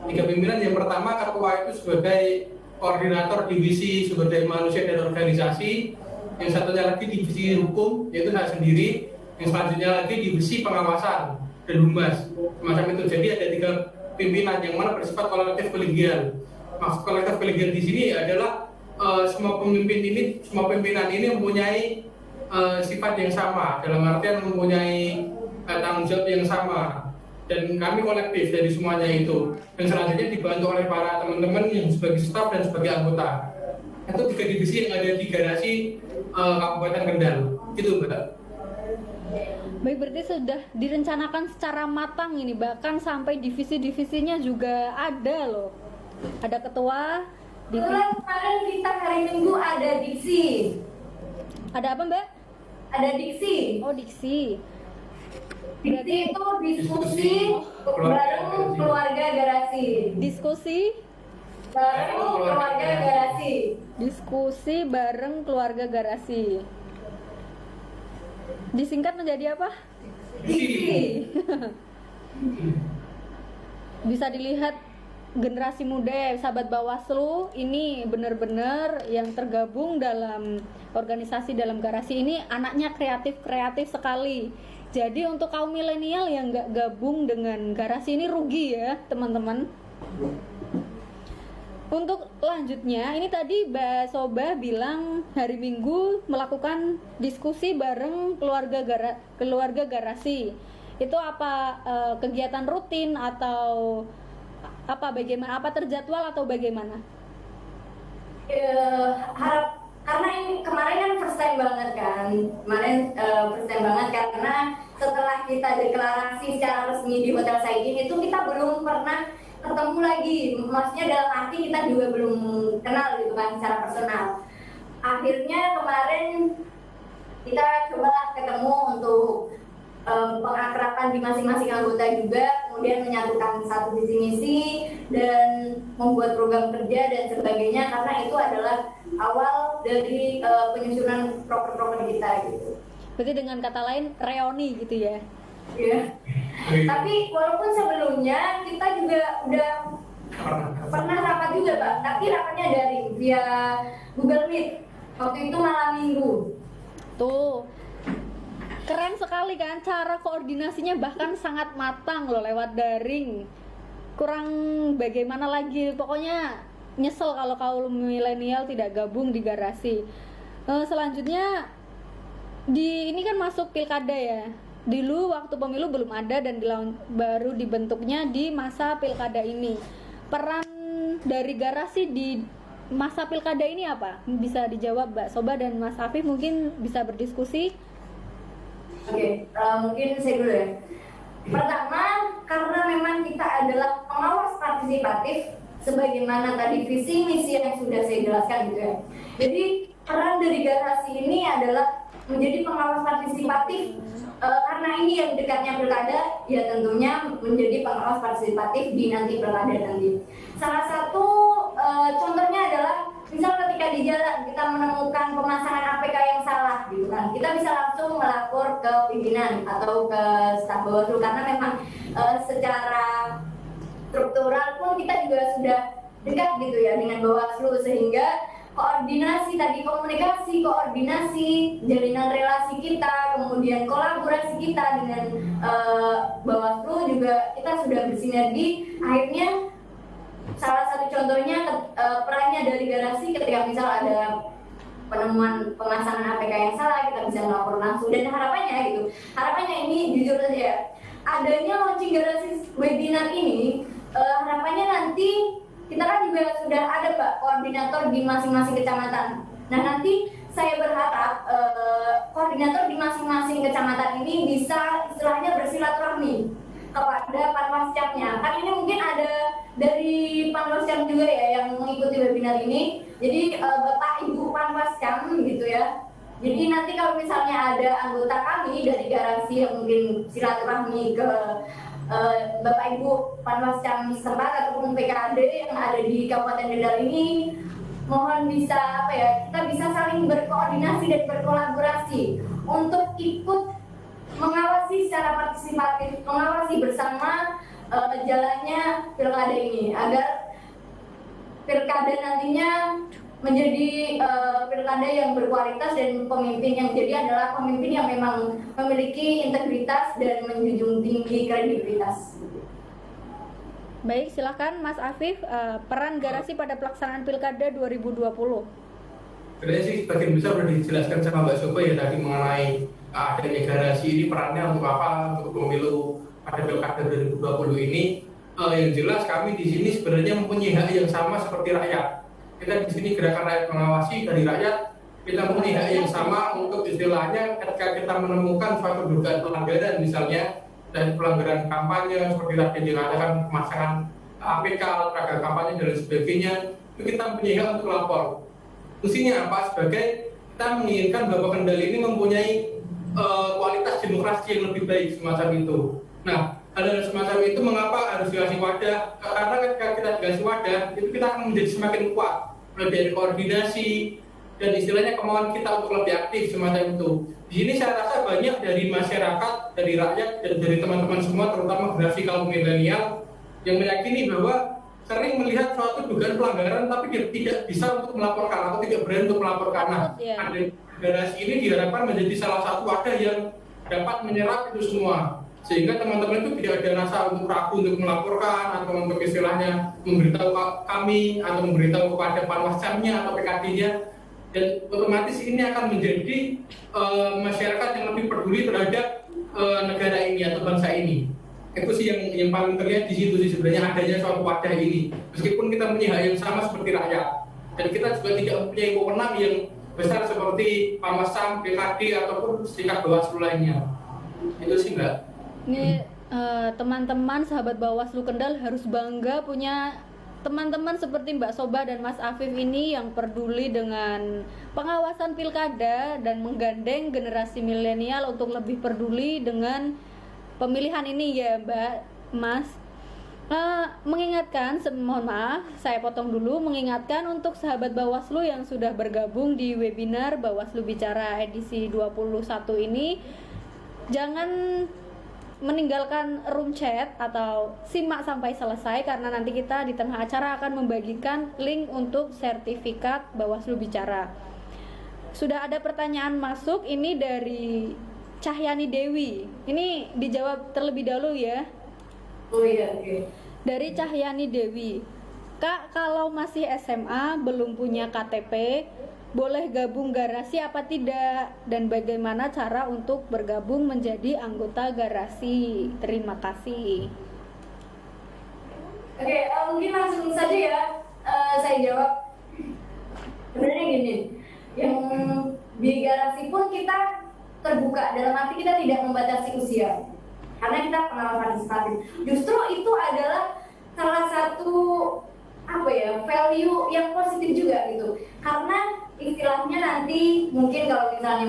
3 pimpinan, yang pertama ketua itu sebagai koordinator divisi sumber daya manusia dan organisasi, yang satunya lagi divisi hukum yaitu saya sendiri, yang selanjutnya lagi divisi pengawasan dan humas semacam itu. Jadi ada 3 pimpinan yang mana bersifat kolektif kolegial. Maksud kolektif kolegial di sini adalah semua pimpinan ini mempunyai sifat yang sama, dalam artian mempunyai tanggung jawab yang sama, dan kami kolektif dari semuanya itu, dan selanjutnya dibantu oleh para teman-teman yang sebagai staf dan sebagai anggota. Itu 3 divisi yang ada di Garasi Kabupaten Kendal gitu Mbak. Baik, berarti sudah direncanakan secara matang ini, bahkan sampai divisi-divisinya juga ada loh. Ada ketua divisi. Kemarin kita hari Minggu ada diksi. Ada apa Mbak? Ada diksi. Oh, diksi. Diksi itu diskusi bareng keluarga Garasi. Diskusi Bareng keluarga Garasi. Diskusi bareng keluarga Garasi. Disingkat menjadi apa? Diksi. Bisa dilihat generasi muda sahabat Bawaslu ini benar-benar yang tergabung dalam organisasi dalam Garasi ini anaknya kreatif sekali. Jadi untuk kaum milenial yang nggak gabung dengan Garasi ini rugi ya teman-teman. Untuk lanjutnya, ini tadi Mbak Sobah bilang hari Minggu melakukan diskusi bareng keluarga Garasi. Itu apa kegiatan rutin atau apa, bagaimana? Apa terjadwal atau bagaimana? Karena ini kemarin kan first time banget kan. First time banget karena setelah kita deklarasi secara resmi di Hotel Saidin itu kita belum pernah ketemu lagi, maksudnya dalam arti kita juga belum kenal gitu kan secara personal. Akhirnya kemarin kita coba ketemu untuk pengakraban di masing-masing anggota juga, kemudian menyatukan satu visi misi dan membuat program kerja dan sebagainya, karena itu adalah awal dari penyusunan proker-proker kita gitu. Berarti dengan kata lain reuni gitu ya? Iya. Tapi walaupun sebelumnya kita juga udah pernah rapat juga Pak, tapi rapatnya dari via Google Meet. Waktu itu malam Minggu. Tuh, keren sekali kan cara koordinasinya, bahkan sangat matang loh lewat daring. Kurang bagaimana lagi, pokoknya nyesel kalau kaum milenial tidak gabung di Garasi. Selanjutnya ini kan masuk pilkada ya. Dulu waktu pemilu belum ada dan baru dibentuknya di masa pilkada ini. Peran dari garasi di masa pilkada ini apa? Bisa dijawab Mbak Soba dan Mas Afif, mungkin bisa berdiskusi. Oke, mungkin saya dulu ya. Pertama, karena memang kita adalah pengawas partisipatif, sebagaimana tadi visi misi yang sudah saya jelaskan gitu ya. Jadi peran dari garasi ini adalah menjadi pengawas partisipatif, karena ini yang dekatnya pilkada, ya tentunya menjadi pengawas partisipatif di nanti pilkada nanti. Salah satu contohnya adalah misal ketika di jalan kita menemukan pemasangan APK yang salah gitu kan, kita bisa langsung melapor ke pimpinan atau ke staf Bawaslu, karena memang secara struktural pun kita juga sudah dekat gitu ya dengan Bawaslu, sehingga koordinasi tadi, koordinasi, jalinan relasi kita, kemudian kolaborasi kita dengan Bawaslu juga kita sudah bersinergi. Akhirnya salah satu contohnya perannya dari garasi ketika misal ada penemuan pemasangan APK yang salah, kita bisa melapor langsung. Dan harapannya ini jujur saja ya, adanya launching garasi webinar ini, harapannya nanti kita kan juga sudah ada Pak koordinator di masing-masing kecamatan. Nah nanti saya berharap koordinator di masing-masing kecamatan ini bisa istilahnya bersilaturahmi kepada panwascamnya. Kan ini mungkin ada dari panwascam juga ya yang mengikuti webinar ini. Jadi Bapak Ibu panwascam gitu ya. Jadi nanti kalau misalnya ada anggota kami dari garasi yang mungkin silaturahmi ke Bapak Ibu panwascam setempat ataupun PKD yang ada di Kabupaten Kendal ini, mohon bisa kita bisa saling berkoordinasi dan berkolaborasi untuk ikut mengawasi secara partisipatif, mengawasi bersama jalannya pilkada ini, agar pilkada nantinya menjadi pilkada yang berkualitas dan pemimpin yang jadi adalah pemimpin yang memang memiliki integritas dan menjunjung tinggi kredibilitas. Baik, silakan Mas Afif, peran garasi pada pelaksanaan pilkada 2020. Sebenarnya sih sebagian besar sudah dijelaskan sama Mbak Soba ya tadi mengenai adanya garasi ini perannya untuk apa, untuk pemilu pada pilkada 2020 ini. Yang jelas kami di sini sebenarnya mempunyai hak yang sama seperti rakyat. Kita di sini gerakan rakyat mengawasi dari rakyat, kita mempunyai hak yang sama untuk istilahnya ketika kita menemukan suatu dugaan pelanggaran misalnya dari pelanggaran kampanye seperti tadi dikatakan pemasangan APK, alat kampanye dan sebagainya, itu kita mempunyai hak untuk lapor. Fungsinya apa? Sebagai kita menginginkan bahwa Kendal ini mempunyai kualitas demokrasi yang lebih baik semacam itu. Nah, hal semacam itu mengapa harus dikasih wadah? Karena ketika kita dikasih wadah, itu kita akan menjadi semakin kuat, lebih koordinasi dan istilahnya kemauan kita untuk lebih aktif semacam itu. Di sini saya rasa banyak dari masyarakat, dari rakyat dan dari teman-teman semua, terutama generasi kaum milenial yang meyakini bahwa sering melihat suatu dugaan pelanggaran tapi tidak bisa untuk melaporkan atau tidak berani untuk melaporkan. Nah, garasi ini diharapkan menjadi salah satu wadah yang dapat menyerap itu semua, sehingga teman-teman itu tidak ada rasa untuk ragu untuk melaporkan atau untuk istilahnya memberitahu kami atau memberitahu kepada panwascamnya atau PKD-nya, dan otomatis ini akan menjadi masyarakat yang lebih peduli terhadap negara ini atau bangsa ini. Itu sih yang paling terlihat di situ sih sebenarnya adanya suatu wadah ini, meskipun kita punya hak yang sama seperti rakyat dan kita juga tidak mempunyai wewenang yang besar seperti panwascam, PKD ataupun tingkat Bawaslu lainnya. Itu sih Mbak. Ini teman-teman sahabat Bawaslu Kendal harus bangga punya teman-teman seperti Mbak Soba dan Mas Afif ini yang peduli dengan pengawasan pilkada dan menggandeng generasi milenial untuk lebih peduli dengan pemilihan ini ya Mbak, Mas. Mengingatkan, mohon maaf saya potong dulu, mengingatkan untuk sahabat Bawaslu yang sudah bergabung di webinar Bawaslu Bicara edisi 21 ini, jangan meninggalkan room chat atau simak sampai selesai, karena nanti kita di tengah acara akan membagikan link untuk sertifikat Bawaslu Bicara. Sudah ada pertanyaan masuk, ini dari Cahyani Dewi. Ini dijawab terlebih dahulu ya. Oh iya, oke. Dari Cahyani Dewi. Kak, kalau masih SMA belum punya KTP, boleh gabung garasi apa tidak? Dan bagaimana cara untuk bergabung menjadi anggota garasi? Terima kasih. Oke, mungkin langsung saja ya saya jawab. Sebenarnya gini, yang di garasi pun kita terbuka, dalam arti kita tidak membatasi usia, karena kita pengawas partisipatif. Justru itu adalah salah satu value yang positif juga gitu, karena istilahnya nanti mungkin kalau misalnya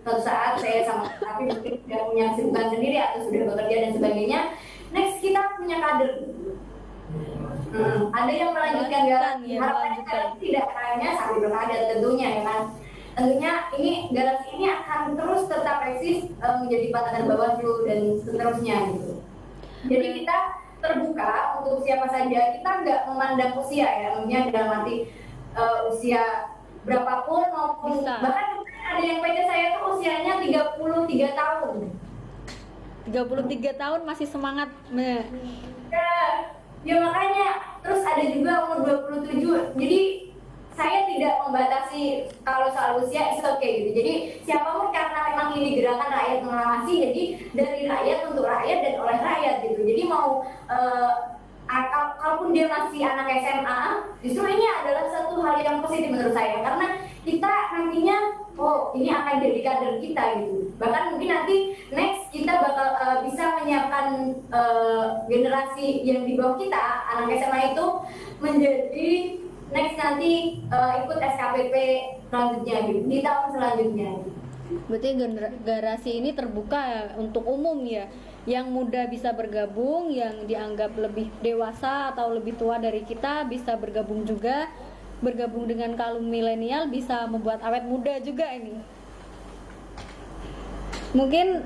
suatu saat saya sama tapi mungkin sudah punya kesibukan sendiri atau sudah bekerja dan sebagainya, next kita punya kader. Ada yang melanjutkan garasi, harapannya garasi tidak hanya sampai berkader tentunya ya kan. Tentunya ini garasi ini akan terus tetap eksis menjadi patahan Bawaslu dan seterusnya gitu. Jadi kita terbuka untuk siapa saja, kita nggak memandang usia ya, maksudnya dalam arti usia berapapun maupun bahkan ada yang PT saya tuh usianya 33 tahun. 33 tahun masih semangat. Ya makanya, terus ada juga umur 27. Jadi saya tidak membatasi kalau soal usia, it's okay gitu. Jadi siapapun, karena memang ini gerakan rakyat mengawasi, jadi dari rakyat untuk rakyat dan oleh rakyat gitu. Jadi mau kalaupun dia masih anak SMA, justru ini adalah satu hal yang positif menurut saya, karena kita nantinya ini akan jadi kader kita gitu. Bahkan mungkin nanti next kita bakal bisa menyiapkan generasi yang di bawah kita, anak SMA itu menjadi next nanti ikut SKPP selanjutnya gitu, di tahun selanjutnya. Berarti garasi ini terbuka untuk umum ya, yang muda bisa bergabung, yang dianggap lebih dewasa atau lebih tua dari kita bisa bergabung juga, bergabung dengan kaum milenial bisa membuat awet muda juga ini. Mungkin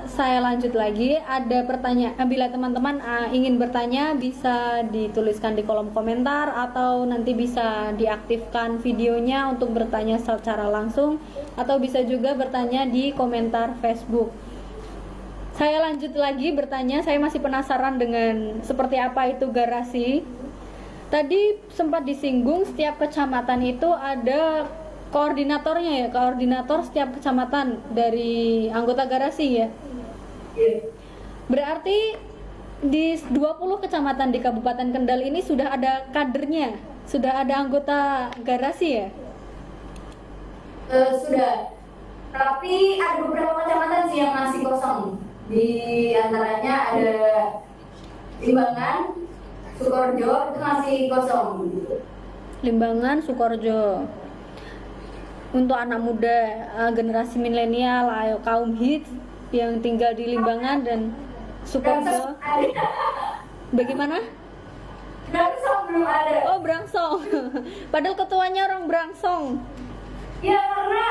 saya lanjut lagi, ada pertanyaan. Bila teman-teman ingin bertanya bisa dituliskan di kolom komentar atau nanti bisa diaktifkan videonya untuk bertanya secara langsung, atau bisa juga bertanya di komentar Facebook. Saya lanjut lagi bertanya, saya masih penasaran dengan seperti apa itu garasi. Tadi sempat disinggung setiap kecamatan itu ada koordinatornya ya, koordinator setiap kecamatan dari anggota garasi ya. Berarti di 20 kecamatan di Kabupaten Kendal ini sudah ada kadernya, sudah ada anggota garasi ya? Sudah, tapi ada beberapa kecamatan sih yang masih kosong. Di antaranya ada Limbangan, Sukorejo, itu masih kosong. Limbangan, Sukorejo. Untuk anak muda, generasi milenial, ayo kaum hits yang tinggal di Limbangan dan Sukorejo. Bagaimana? Brangsong belum ada. Oh, Brangsong. Padahal ketuanya orang Brangsong. Ya karena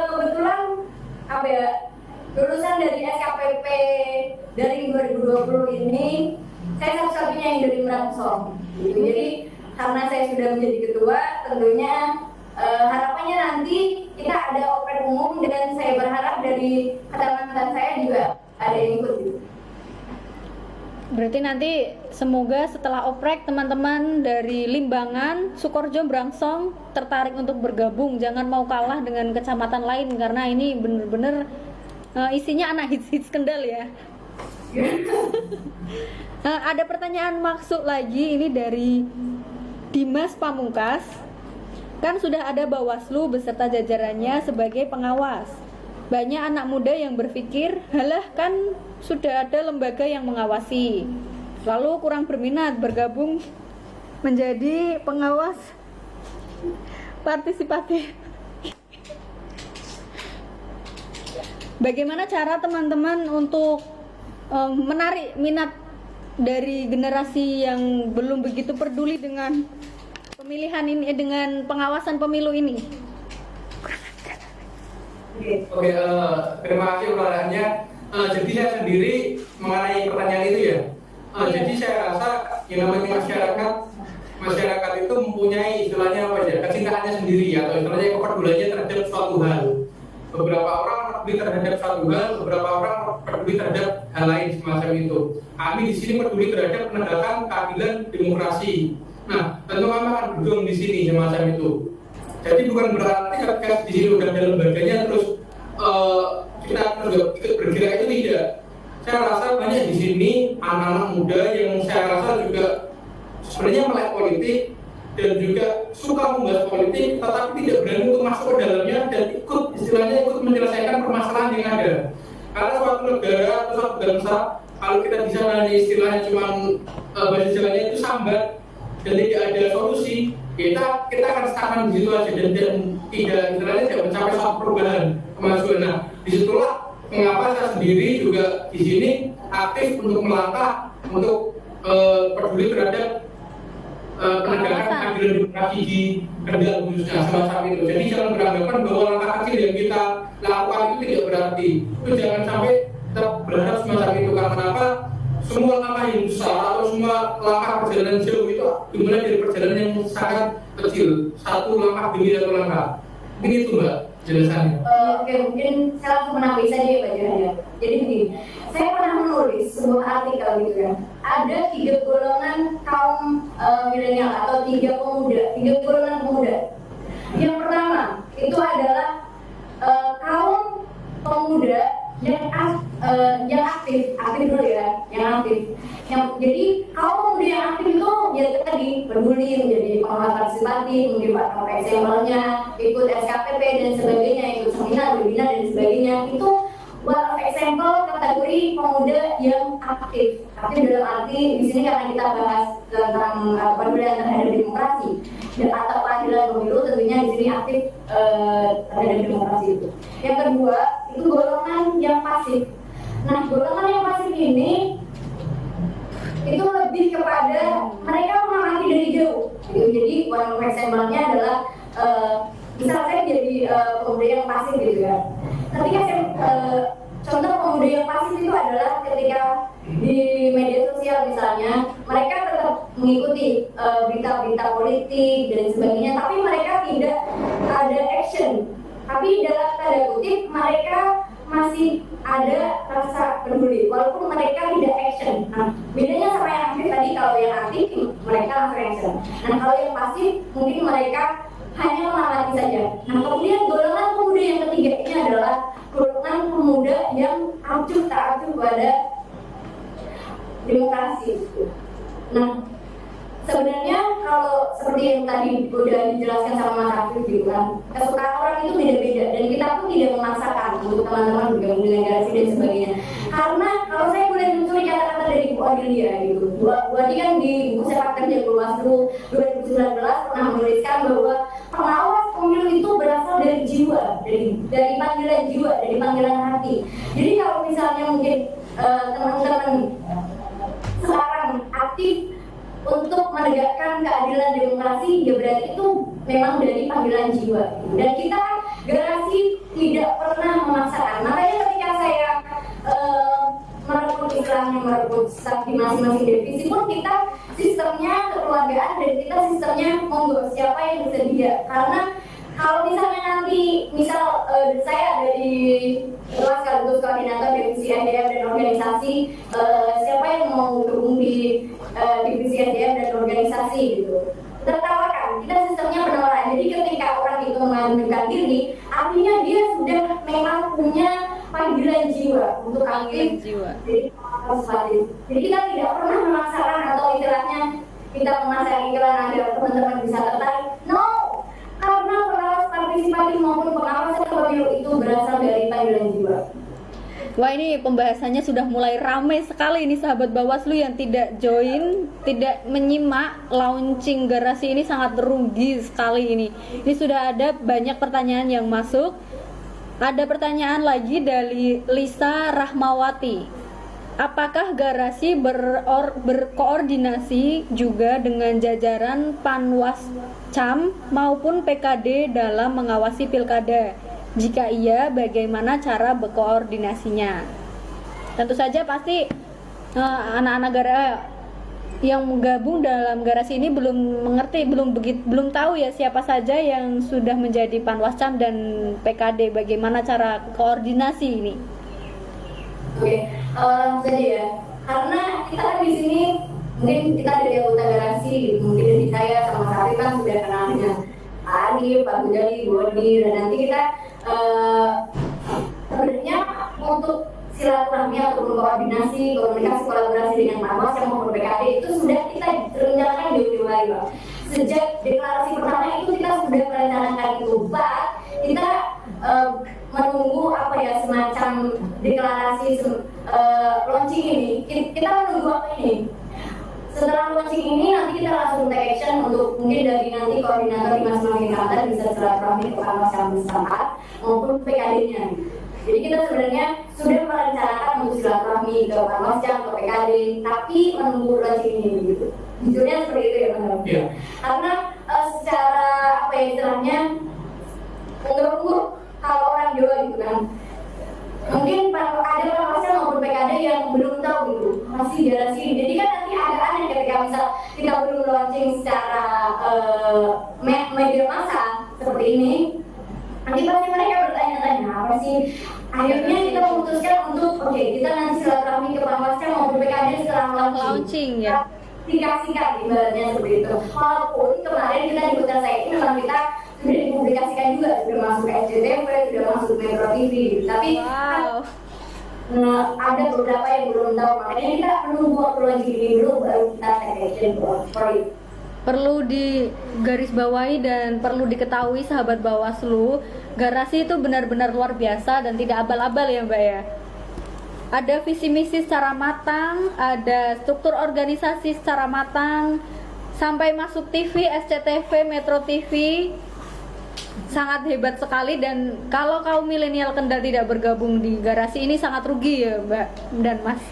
kebetulan lulusan dari SKPP dari 2020 ini saya satu-satunya yang dari Brangsong. Gitu. Jadi karena saya sudah menjadi ketua, tentunya harapannya nanti kita ada oprek umum dan saya berharap dari kecamatan saya juga ada yang ikut. Gitu. Berarti nanti semoga setelah oprek teman-teman dari Limbangan, Sukorejo, Brangsong tertarik untuk bergabung. Jangan mau kalah dengan kecamatan lain karena ini bener-bener isinya anak hits-hits Kendal ya. Ada pertanyaan masuk lagi ini dari Dimas Pamungkas. Kan sudah ada Bawaslu beserta jajarannya sebagai pengawas. Banyak anak muda yang berpikir, halah kan sudah ada lembaga yang mengawasi, lalu kurang berminat bergabung menjadi pengawas partisipatif. Bagaimana cara teman-teman untuk menarik minat dari generasi yang belum begitu peduli dengan pemilihan ini, dengan pengawasan pemilu ini? Oke, terima kasih pertanyaannya. Jadi saya sendiri mengenai pertanyaan itu ya. Jadi saya rasa yang namanya masyarakat itu mempunyai istilahnya apa ya, kecintaannya sendiri atau istilahnya kepeduliannya terhadap suatu hal. Beberapa orang peduli terhadap suatu hal, beberapa orang peduli terhadap hal lain semacam itu. Kami di sini peduli terhadap penegakan keadilan demokrasi. Nah, tentu kami akan berjuang di sini semacam itu. Jadi bukan berarti ketika di sini udah ada lembaganya terus kita akan ikut bergerak, itu tidak. Saya rasa banyak di sini anak-anak muda yang saya rasa juga sebenarnya melek politik dan juga suka membahas politik, tetapi tidak berani untuk masuk ke dalamnya dan ikut istilahnya ikut menyelesaikan permasalahan yang ada. Karena suatu negara atau suatu bangsa, kalau kita bisa nanya istilahnya cuma bahasa Jawanya itu sambat dan tidak ada solusi, kita akan stagnan di situ aja dan tidak istilahnya tidak mencapai suatu perubahan kemajuan. Nah, disitulah mengapa saya sendiri juga di sini aktif untuk melangkah untuk peduli terhadap penegakan keadilan demokrasi di Kendal khususnya semacam itu. Jadi jangan beranggapan bahwa langkah kecil yang kita lakukan itu tidak berarti. Itu jangan sampai kita berharap semacam itu. Karena apa? Semua langkah yang besar atau semua langkah perjalanan jauh itu dimulai dari perjalanan yang sangat kecil. Satu langkah demi satu langkah. Ini itu Mbak jelasannya. Oke, mungkin saya langsung menambah saja ya Pak Jaya. Jadi begini, saya pernah menulis sebuah artikel gitu ya. Ada 3 golongan kaum milenial atau 3 golongan pemuda. Yang pertama itu adalah kaum pemuda yang aktif dulu ya, yang aktif. Jadi kaum pemuda yang aktif itu ya tadi peduli, menjadi pengamat partisipatif, mungkin pakai sampelnya, ikut SKPP dan sebagainya, ikut seminar, webinar dan sebagainya. Itu one of example kategori pemuda yang aktif. Aktif dalam arti di sini karena kita bahas tentang pedulian terhadap demokrasi dan atau keadilan pemilu, tentunya di sini aktif terhadap demokrasi itu. Yang kedua itu golongan yang pasif. Nah, golongan yang pasif ini itu lebih kepada mereka mengamati dari jauh. Gitu. Jadi one of example-nya adalah misal saya jadi pemuda yang pasif gitu ya. Ketika saya contoh pemuda yang pasif itu adalah ketika di media sosial misalnya mereka tetap mengikuti berita-berita politik dan sebagainya, tapi mereka tidak ada action. Tapi dalam tanda kutip mereka masih ada rasa peduli walaupun mereka tidak action. Nah, bedanya sama yang aktif tadi, kalau yang aktif mereka langsung action. Nah, kalau yang pasif mungkin mereka hanya mengamati saja. Nah, kemudian golongan pemuda yang ketiga ini adalah golongan pemuda yang tak acuh pada demokrasi. Nah, sebenarnya kalau seperti yang tadi sudah dijelaskan sama Mas Afif gitu kan, kesukaan orang itu beda-beda dan kita pun tidak memaksakan untuk teman-teman bergabung dengan garasi dan sebagainya. Karena kalau saya boleh mencuri kata-kata dari Bu Adelia gitu, Bu Adelia kan di buku Sepak Terjang Bawaslu 2019 pernah menuliskan bahwa pengawas pemilu itu berasal dari jiwa, dari panggilan jiwa, dari panggilan hati. Jadi kalau misalnya mungkin teman-teman sekarang aktif untuk menegakkan keadilan demokrasi, ya berarti itu memang dari panggilan jiwa. Dan kita garasi tidak pernah memaksakan. Makanya ketika saya merebut istilahnya merebut staff di masing-masing divisi pun kita sistemnya kekeluargaan dan kita sistemnya monggo siapa yang bersedia. Karena kalau misalnya nanti saya ada di kelas sekaligus koordinator divisi SDM dan organisasi, siapa yang mau bergabung di divisi SDM dan organisasi gitu, tertawakan. Kita sistemnya penawaran. Jadi ketika orang itu mengajukan diri, artinya dia sudah memang punya panggilan jiwa untuk aktif. Jadi kita tidak pernah memaksakan atau istilahnya kita memasang iklan agar teman-teman bisa tertarik. No, karena pengawas partisipatif maupun pengawas pemilu itu berasal dari panggilan jiwa. Wah, ini pembahasannya sudah mulai ramai sekali ini sahabat Bawaslu yang tidak join, tidak menyimak launching garasi ini sangat rugi sekali ini. Ini sudah ada banyak pertanyaan yang masuk. Ada pertanyaan lagi dari Lisa Rahmawati. Apakah garasi berkoordinasi juga dengan jajaran Panwascam maupun PKD dalam mengawasi pilkada? Jika iya, bagaimana cara berkoordinasinya? Tentu saja pasti anak-anak yang menggabung dalam garasi ini belum mengerti, belum tahu ya siapa saja yang sudah menjadi Panwascam dan PKD. Bagaimana cara koordinasi ini? Oke, jadi ya, karena kita kan di sini mungkin kita dari anggota garasi, mungkin dari saya sama Sari kan sudah kenal dengan Pak Adi, Pak Bujali, Bu Adi, dan nanti kita sebenarnya untuk silaturahmi atau koordinasi, komunikasi, kolaborasi dengan Panwas yang maupun PKD itu sudah kita rencanakan jauh sekali Pak. Sejak deklarasi pertama itu kita sudah merencanakan itu, Pak. Kita menunggu apa ya, semacam deklarasi launching ini. Kita menunggu apa ini? Setelah launching ini nanti kita langsung take action untuk mungkin dari nanti koordinator di masing-masing kantor bisa silaturahmi ke kantor campus setempat maupun PKD-nya. Jadi kita sebenarnya sudah merencanakan untuk silaturahmi ke Panwascam, ke PKD, tapi menunggu launching ini gitu. Jujurnya seperti itu ya teman-teman. Yeah. Karena secara apa ya istilahnya, menurutku kalau orang Jawa gitu kan, mungkin ada Panwascam maupun PKD yang belum tahu gitu, masih garasi. Jadi kan nanti agak aneh ketika misal kita belum launching secara media massa seperti ini. Nanti pasti mereka bertanya-tanya apa sih. Akhirnya kita memutuskan untuk kita nanti silaturahmi ke Panwascam maupun PKD setelah launching ya. Singkat ibaratnya seperti itu. Walaupun kemarin kita di Putra Said memang kita sudah dipublikasikan juga, sudah masuk ke SCTV, sudah masuk Metro TV. Tapi ada beberapa yang belum tahu, makanya kita menunggu waktu lagi ini dulu baru kita take action for it. Perlu digarisbawahi dan perlu diketahui sahabat Bawaslu, garasi itu benar-benar luar biasa dan tidak abal-abal ya Mbak ya. Ada visi misi secara matang, ada struktur organisasi secara matang, sampai masuk TV, SCTV, Metro TV, sangat hebat sekali. Dan kalau kaum milenial Kendal tidak bergabung di garasi ini sangat rugi ya Mbak dan Mas.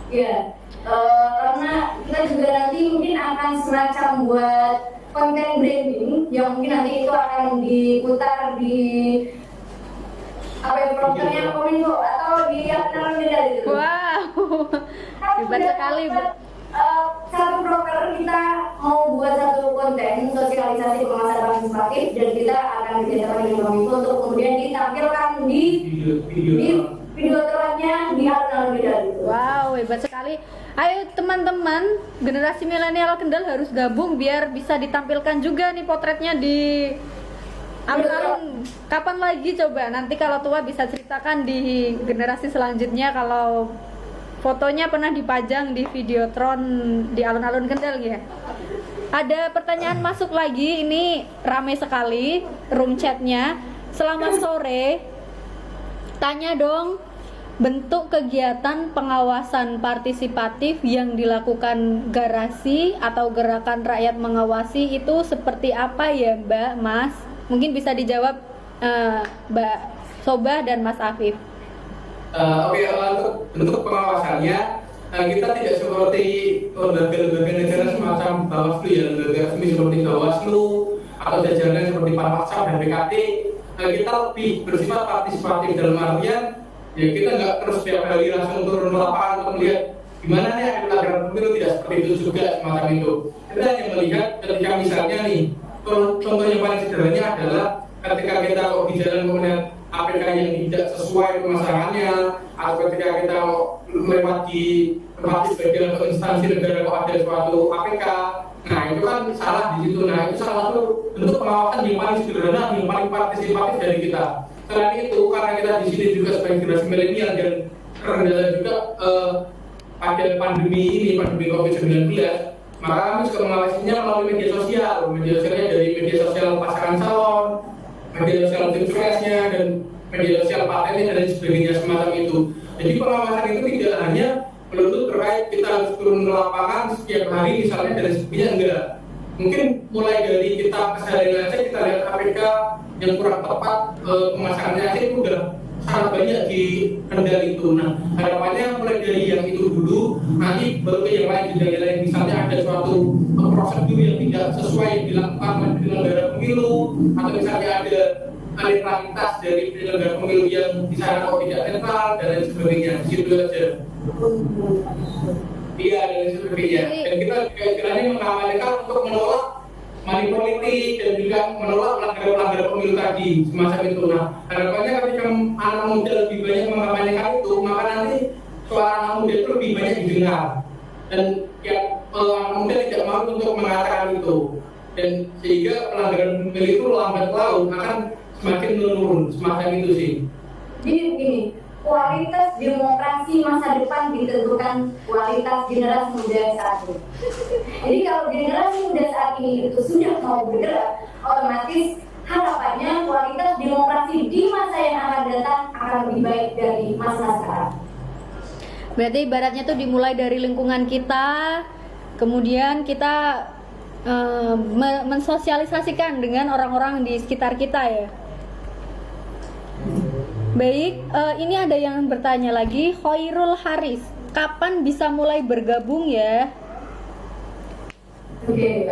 Ya, karena kita juga nanti mungkin akan semacam buat konten branding yang mungkin nanti itu akan diputar di apa ya, prokernya Kominfo atau di Alun-Alun Beda gitu. Wow, hebat sekali Bu. Satu proker kita mau buat satu konten sosialisasi pengawasan partisipatif dan kita akan kerjasama dengan Kominfo untuk kemudian ditampilkan di video terannya di Alun-Alun Beda gitu. Wow, hebat sekali. Ayo teman-teman, generasi milenial Kendal harus gabung biar bisa ditampilkan juga nih potretnya di alun-alun. Kapan lagi coba? Nanti kalau tua bisa ceritakan di generasi selanjutnya kalau fotonya pernah dipajang di Videotron di alun-alun Kendal ya. Ada pertanyaan masuk lagi, ini ramai sekali room chatnya. Selamat sore. Tanya dong, bentuk kegiatan pengawasan partisipatif yang dilakukan garasi atau gerakan rakyat mengawasi itu seperti apa ya Mbak, Mas? Mungkin bisa dijawab Mbak Sobah dan Mas Afif. Untuk bentuk pengawasannya kita tidak seperti lembaga-lembaga negara semacam Bawaslu ya, lembaga seperti Bawaslu atau jajaran seperti Panwascam dan BKD. Kita lebih bersifat partisipatif dalam artian ya kita nggak terus setiap hari langsung turun ke lapangan untuk melihat gimana nih pelanggaran pemilu, tidak seperti itu juga semacam itu. Kita hanya melihat ketika misalnya nih, contoh yang paling sederhananya adalah ketika kita kok di jalan kemudian APK yang tidak sesuai pemasangannya, atau ketika kita lewat di tempat sebagian atau instansi negara kok ada suatu APK, nah itu kan salah di situ. Nah itu salah satu bentuk pengawasan yang paling sederhana, yang paling partisipatif dari kita. Selain itu, karena kita di sini juga sebagai generasi milenial dan terkendala juga pada pandemi ini, pandemi COVID-19, maka kami juga mengawasinya melalui media sosial. Media sosialnya dari media sosial pasangan calon, media sosial tim suksesnya, dan media sosial partainya dan sebagainya semacam itu. Jadi pengawasan itu tidak hanya melulu terkait kita harus turun ke lapangan setiap hari misalnya dan sebagainya, enggak. Mungkin mulai dari kita keseharian aja kita lihat APK yang kurang tepat pemasangannya aja itu udah sangat banyak di Kendal itu. Nah harapannya mulai dari yang itu dulu, nanti baru ke yang lain juga lain. Misalnya ada suatu prosedur yang tidak sesuai yang dilakukan oleh penyelenggara pemilu, atau misalnya ada netralitas dari penyelenggara pemilu yang di sana kok tidak netral dan lain sebagainya. Gitu aja. Iya, dan sebagainya. Dan kita juga istilahnya mengamalkan untuk menolak money politik dan juga menolak pelanggaran pemilu tadi semacam itu. Nah, harapannya ketika anak muda lebih banyak mengamalkan itu, maka nanti suara anak muda itu lebih banyak didengar. Dan yang anak muda tidak mau untuk mengatakan itu. Dan sehingga pelanggaran pemilu itu lambat laun akan semakin menurun, semacam itu sih. Jadi begini, kualitas demokrasi masa depan ditentukan kualitas generasi muda saat ini. Jadi kalau generasi muda saat ini itu sudah mau bergerak, otomatis harapannya kualitas demokrasi di masa yang akan datang akan lebih baik dari masa sekarang. Berarti ibaratnya tuh dimulai dari lingkungan kita, kemudian kita mensosialisasikan dengan orang-orang di sekitar kita ya. Baik, ini ada yang bertanya lagi, Khairul Haris, kapan bisa mulai bergabung ya? Oke,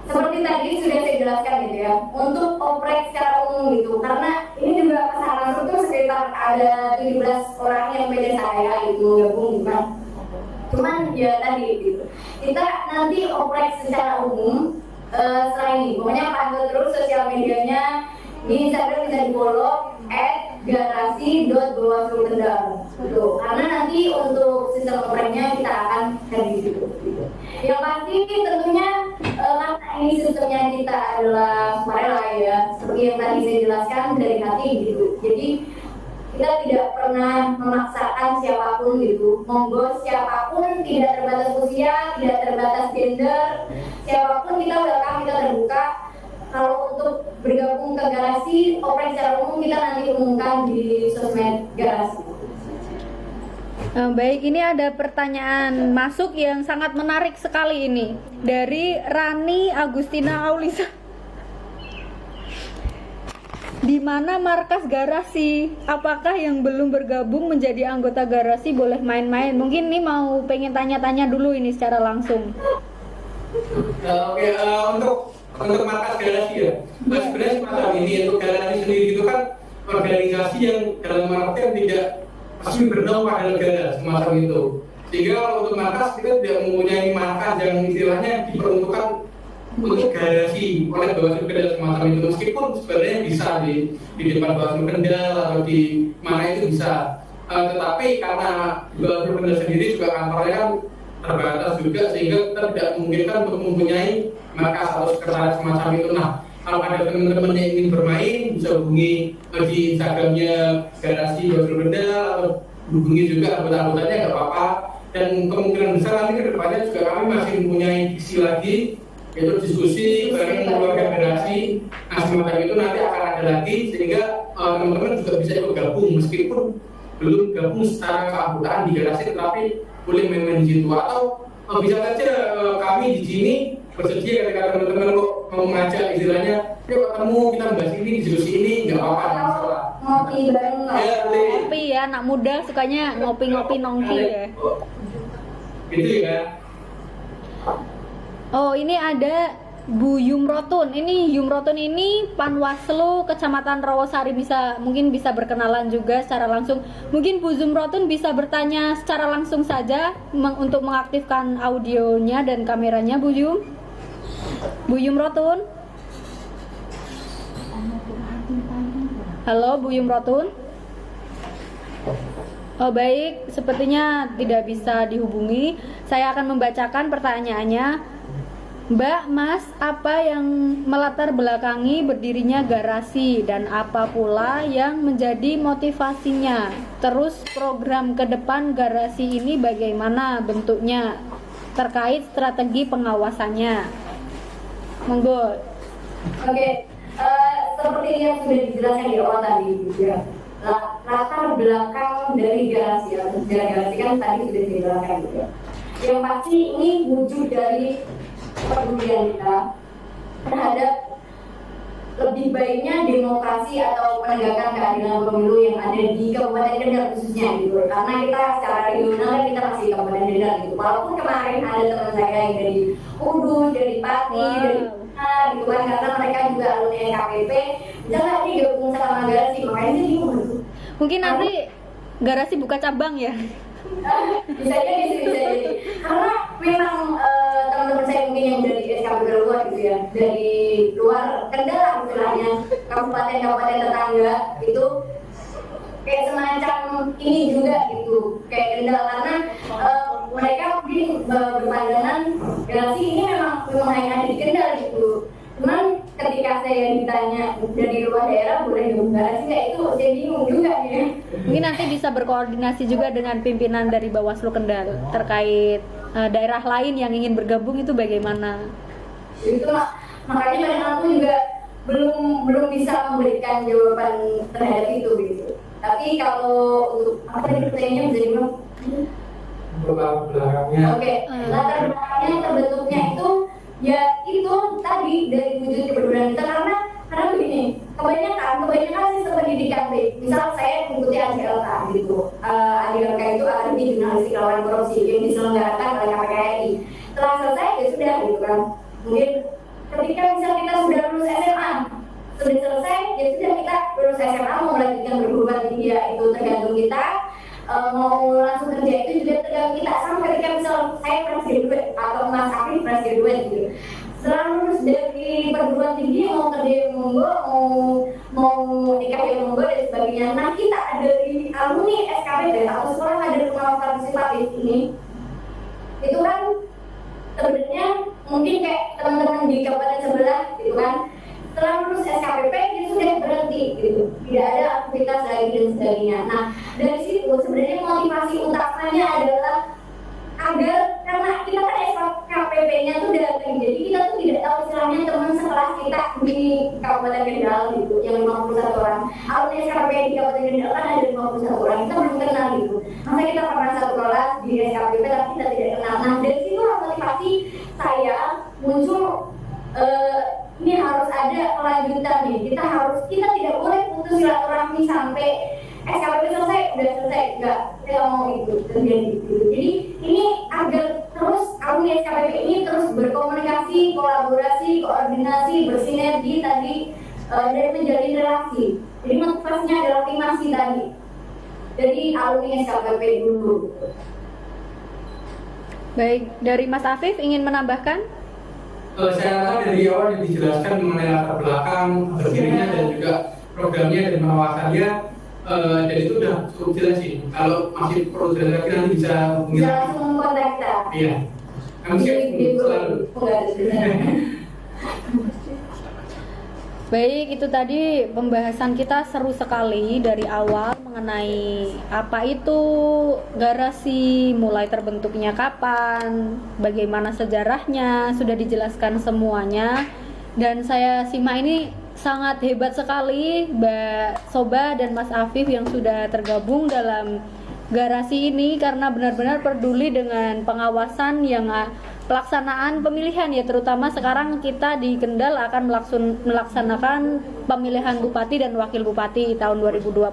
seperti tadi sudah saya jelaskan gitu ya, untuk oprek secara umum gitu, karena ini juga pesanan itu sekitar ada 17 orang yang beda saya itu gabung juga. Cuman ya tadi gitu, kita nanti oprek secara umum selain ini, pokoknya pantau terus sosial medianya di Instagram bisa di follow @garasi.bawaslu-Kendal gitu. Karena nanti untuk sistem opreknya kita akan cari di situ gitu. Yang pasti tentunya karena ini sistemnya kita adalah sukarela ya, seperti yang tadi saya jelaskan dari hati gitu. Jadi kita tidak pernah memaksakan siapapun gitu. Monggo siapapun, tidak terbatas usia, tidak terbatas gender, siapapun kita welcome, kita terbuka. Kalau untuk bergabung ke Garasi, oprek secara umum kita nanti umumkan di sosmed Garasi. Baik, ini ada pertanyaan masuk yang sangat menarik sekali ini dari Rani Agustina Aulisa. Di mana markas Garasi? Apakah yang belum bergabung menjadi anggota Garasi boleh main-main? Mungkin nih mau pengen tanya-tanya dulu ini secara langsung. Untuk markas Garasi ya, sebenarnya semacam ini untuk Garasi sendiri itu kan organisasi yang dalam artian tidak resmi bernama pada negara semacam itu. Sehingga kalau untuk markas kita tidak mempunyai markas yang istilahnya diperuntukkan untuk Garasi oleh Bawaslu Kendal semacam itu, meskipun sebenarnya bisa di depan Bawaslu Kendal atau di mana itu bisa. Tetapi karena Bawaslu Kendal sendiri juga kantornya kan terbatas juga, sehingga kita tidak memungkinkan untuk mempunyai markas atau sekretaris semacam itu. Nah, kalau ada teman-teman yang ingin bermain bisa hubungi di Instagramnya Garasi Bawaslu Kendal atau hubungi juga anggota-anggotanya, nggak apa-apa. Dan kemungkinan besar nanti ke depannya juga kami masih mempunyai visi lagi, yaitu diskusi bareng keluarga Garasi. Nah, semacam itu nanti akan ada lagi, sehingga teman-teman juga bisa ikut gabung meskipun belum gabung secara keanggotaan di Garasi, tetapi boleh main-main di situ. Atau bisa saja kami di sini bersedia ketika teman-teman kok mau ngajak istilahnya, yuk ketemu kita bahas ini, diskusi ini, nggak apa-apa. Ngopi bareng Ya, boleh. Ngopi ya, anak muda sukanya ngopi-ngopi nongki ya. Gitu ya. Oh, ini ada Bu Yumrotun. Ini Yumrotun ini Panwaslu Kecamatan Rawasari, mungkin bisa berkenalan juga secara langsung. Mungkin Bu Yumrotun bisa bertanya secara langsung saja untuk mengaktifkan audionya dan kameranya, Bu Yumrotun. Halo Bu Yumrotun. Oh baik, sepertinya tidak bisa dihubungi. Saya akan membacakan pertanyaannya. Mbak, Mas, apa yang melatar belakangi berdirinya Garasi dan apa pula yang menjadi motivasinya? Terus program ke depan Garasi ini bagaimana bentuknya? Terkait strategi pengawasannya. Monggo. Oke, seperti yang sudah dijelaskan di awal tadi gitu ya. Latar belakang dari Garasi atau sejarah Garasi kan tadi sudah dijelaskan gitu ya. Yang pasti ini wujud dari kepedulian kita terhadap lebih baiknya demokrasi atau penegakan keadilan pemilu yang ada di Kabupaten Kendal khususnya gitu. Karena kita secara regional kita masih di Kabupaten Kendal gitu. Walaupun kemarin ada teman saya yang dari Kudus, dari Pati, dari gitu kan, karena mereka juga alumni KPP, bisa nggak nih gabung sama Garasi, makanya sih Mungkin nanti Garasi buka cabang ya. bisa jadi karena memang teman-teman saya mungkin yang dari SKP luar gitu ya, dari luar Kendal istilahnya, kabupaten-kabupaten tetangga itu kayak semacam ini juga gitu, kayak Kendal, karena mereka mungkin berpandangan Garasi ini memang hanya ada di Kendal gitu. Cuman ketika saya saya ditanya dari luar daerah boleh dong garasi nggak, itu saya bingung juga ya. Mungkin nanti bisa berkoordinasi juga dengan pimpinan dari Bawaslu Kendal terkait daerah lain yang ingin bergabung itu bagaimana. Itu makanya kadang aku juga belum bisa memberikan jawaban terhadap itu gitu. Tapi kalau untuk apa tadi pertanyaannya bisa dibilang? Latar belakangnya. Oke, latar belakangnya terbentuknya itu ya itu tadi dari wujud kepedulian kita karena begini, kebanyakan sistem pendidikan misal saya mengikuti AJLK gitu, AJLK itu Akademi Jurnalistik Lawan Korupsi yang diselenggarakan oleh KPKRI. Setelah selesai ya sudah gitu kan, mungkin ketika misal kita sudah lulus SMA sudah selesai ya sudah kita lulus SMA mau melanjutkan berguruan tinggi ya itu tergantung kita, mau langsung kerja itu juga tergantung kita. Sama ketika misal saya fresh graduate atau Mas Afif fresh graduate gitu, setelah lulus dari perguruan tinggi mau kerja monggo, mau nikah ya monggo dan sebagainya. Nah kita dari alumni SKPD atau sekolah kader pengawas partisipatif ini itu kan sebenarnya mungkin kayak teman-teman di kabupaten sebelah gitu kan, setelah lulus SKPP itu sudah berhenti gitu, tidak ada aktivitas lagi dan sebagainya. Nah dari situ sebenarnya motivasi utamanya adalah agar karena kita kan SKPP-nya tuh datang, jadi kita tuh tidak tahu istilahnya teman sekelas kita di Kabupaten Kendal gitu yang 51 orang. Alumni SKPP di Kabupaten Kendal kan ada 51 orang, kita belum kenal gitu. Masa kita pernah satu kelas di SKPP tapi kita tidak kenal. Nah dari situ motivasi saya muncul, ini harus ada kelanjutan nih. Kita tidak boleh putus silaturahmi sampai SKPP selesai, udah selesai, nggak mau itu terjadi gitu. Jadi ini agar terus alumni SKPP ini terus berkomunikasi, kolaborasi, koordinasi, bersinergi tadi dan menjalin relasi. Jadi motivasinya adalah timasi tadi. Jadi alumni SKPP dulu. Baik, dari Mas Afif ingin menambahkan? Saya rasa dari awal yang dijelaskan mengenai latar belakang berdirinya dan juga programnya dan pengawasannya, jadi itu sudah cukup jelas sih. Kalau masih perlu jelas lagi nanti bisa hubungi. Bisa langsung kontak kita. Iya. Kami selalu. Baik, itu tadi pembahasan kita seru sekali dari awal mengenai apa itu garasi, mulai terbentuknya kapan, bagaimana sejarahnya, sudah dijelaskan semuanya. Dan saya simak ini sangat hebat sekali Mbak Soba dan Mas Afif yang sudah tergabung dalam garasi ini karena benar-benar peduli dengan pengawasan yang pelaksanaan pemilihan ya, terutama sekarang kita di Kendal akan melaksanakan pemilihan bupati dan wakil bupati tahun 2020.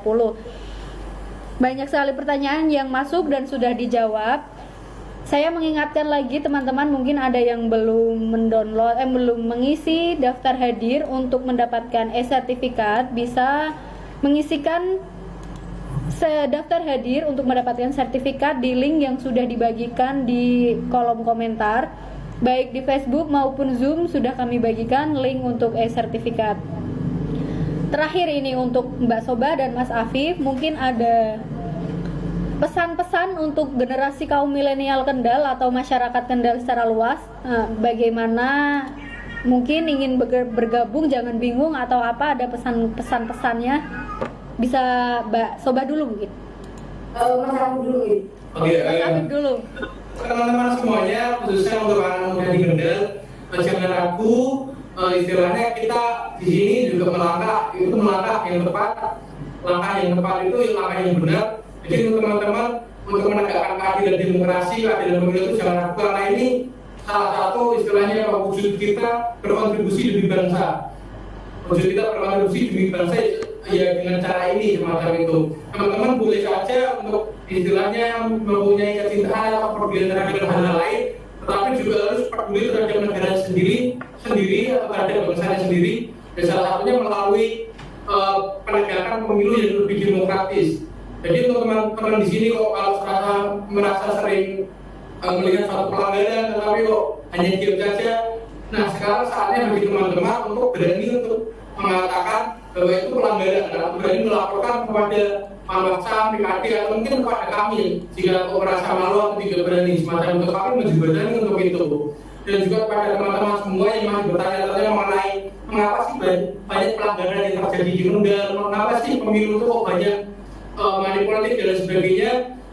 Banyak sekali pertanyaan yang masuk dan sudah dijawab. Saya mengingatkan lagi teman-teman, mungkin ada yang belum belum mengisi daftar hadir untuk mendapatkan e-sertifikat, bisa mengisikan daftar hadir untuk mendapatkan sertifikat di link yang sudah dibagikan di kolom komentar, baik di Facebook maupun Zoom sudah kami bagikan link untuk e-sertifikat. Terakhir ini untuk Mbak Soba dan Mas Afif, mungkin ada pesan-pesan untuk generasi kaum milenial Kendal atau masyarakat Kendal secara luas, bagaimana mungkin ingin bergabung, jangan bingung atau apa, ada pesan-pesannya. Bisa Mbak Soba dulu mungkin. Mas Afif dulu gitu. Oke, Mas Afif dulu. teman-teman semuanya, khususnya untuk anak muda di Kendal, jangan ragu, istilahnya kita di sini juga melangkah yang tepat. Langkah yang tepat itu langkah yang benar. Jadi untuk teman-teman untuk menegakkan keadilan demokrasi, keadilan pemilu itu jangan ragu, karena ini salah satu istilahnya wujud kita berkontribusi demi bangsa. Wujud kita berkontribusi demi bangsa ya dengan cara ini semacam itu. Teman-teman boleh saja untuk istilahnya mempunyai kecintaan atau pedulian terhadap hal lain, tetapi juga harus peduli terhadap negara sendiri atau terhadap bangsanya sendiri. Dan salah satunya melalui penegakan pemilu yang lebih demokratis. Jadi untuk teman-teman di sini kok kalau merasa sering melihat suatu pelanggaran tetapi kok hanya diam saja, nah sekarang saatnya bagi teman-teman untuk berani untuk mengatakan bahwa itu pelanggaran dan berani melaporkan kepada Panwascam, PKD atau mungkin kepada kami jika merasa malu atau tidak berani semacam itu, kami menjembatani untuk itu. Dan juga kepada teman-teman semua yang masih bertanya-tanya mengenai mengapa sih banyak pelanggaran yang terjadi di Kendal, mengapa sih pemilu itu kok banyak manipulatif dan sebagainya,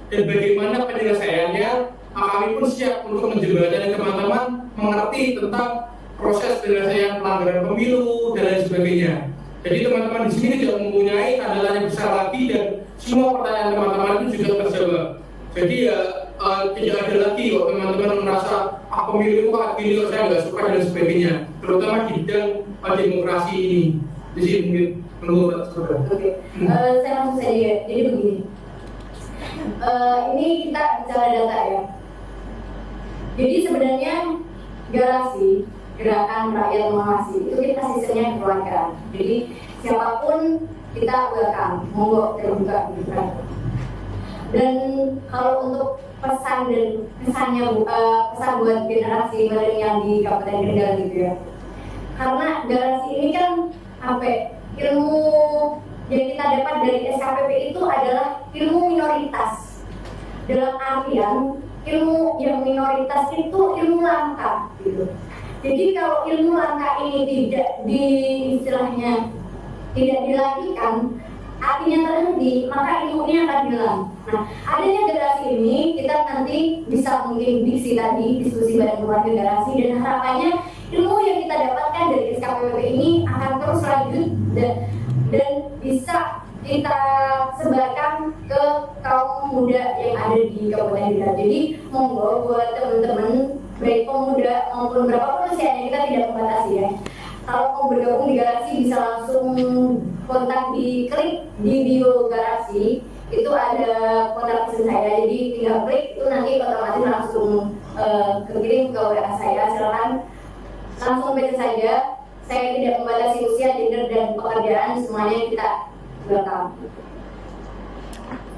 dan bagaimana penyelesaiannya. Kami pun siap untuk menjembatani teman-teman mengerti tentang proses penyelesaian pelanggaran pemilu dan lain sebagainya. Jadi teman-teman di sini tidak mempunyai andalan yang besar lagi dan semua pertanyaan teman-teman itu juga terjawab. Jadi ya tidak ada lagi kok teman-teman merasa pemilu itu gini kok saya nggak suka dan sebagainya. Terutama di bidang demokrasi ini. Di sini mungkin menunggu Pak Saudara. Oke, saya langsung saja ya. Jadi begini, ini kita bicara data ya. Jadi sebenarnya garasi gerakan rakyat mengawasi itu kita sistemnya kekeluargaan. Jadi siapapun kita welcome, monggo terbuka gitu kan. Dan kalau untuk pesan dan pesannya pesan buat generasi milenial di Kabupaten Kendal gitu ya. Karena garasi ini kan ilmu yang kita dapat dari SKPP itu adalah ilmu minoritas. Dalam artian ilmu yang minoritas itu ilmu langka gitu. Jadi kalau ilmu langka ini tidak tidak dilakukan, artinya terhenti, maka ilmunya akan hilang. Nah, adanya generasi ini kita nanti bisa mungkin diskusi bareng keluarga generasi, dan harapannya ilmu yang kita dapatkan dari SKPP ini akan terus lanjut dan bisa kita sebarkan ke kaum muda yang ada di Kabupaten Kendal. Jadi monggo buat teman-teman baik pemuda maupun berapapun usianya, kita tidak membatasi ya. Kalau mau bergabung di garasi bisa langsung kontak klik di bio garasi, itu ada kontak person saya, jadi tinggal klik itu nanti otomatis langsung kekirim ke WA saya. Silakan langsung baca saja, saya tidak membatasi usia, gender dan pekerjaan, semuanya kita welcome.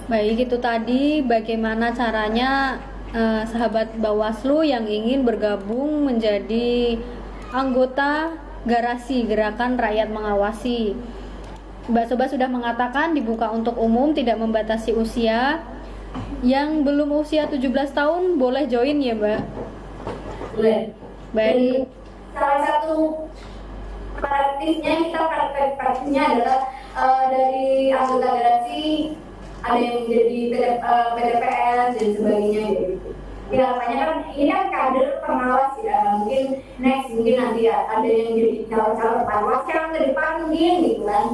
Baik, itu tadi bagaimana caranya sahabat Bawaslu yang ingin bergabung menjadi anggota garasi Gerakan Rakyat Mengawasi. Mbak Soba sudah mengatakan dibuka untuk umum, tidak membatasi usia. Yang belum usia 17 tahun boleh join ya, Mbak? Boleh. Baik. Salah satu praktisnya adalah dari anggota garasi ada yang menjadi PTPS dan sebagainya gitu. Harapannya kan ini kan kader pengawas ya, mungkin nanti ya ada yang jadi calon-calon pengawas yang ke depan mungkin gitu kan.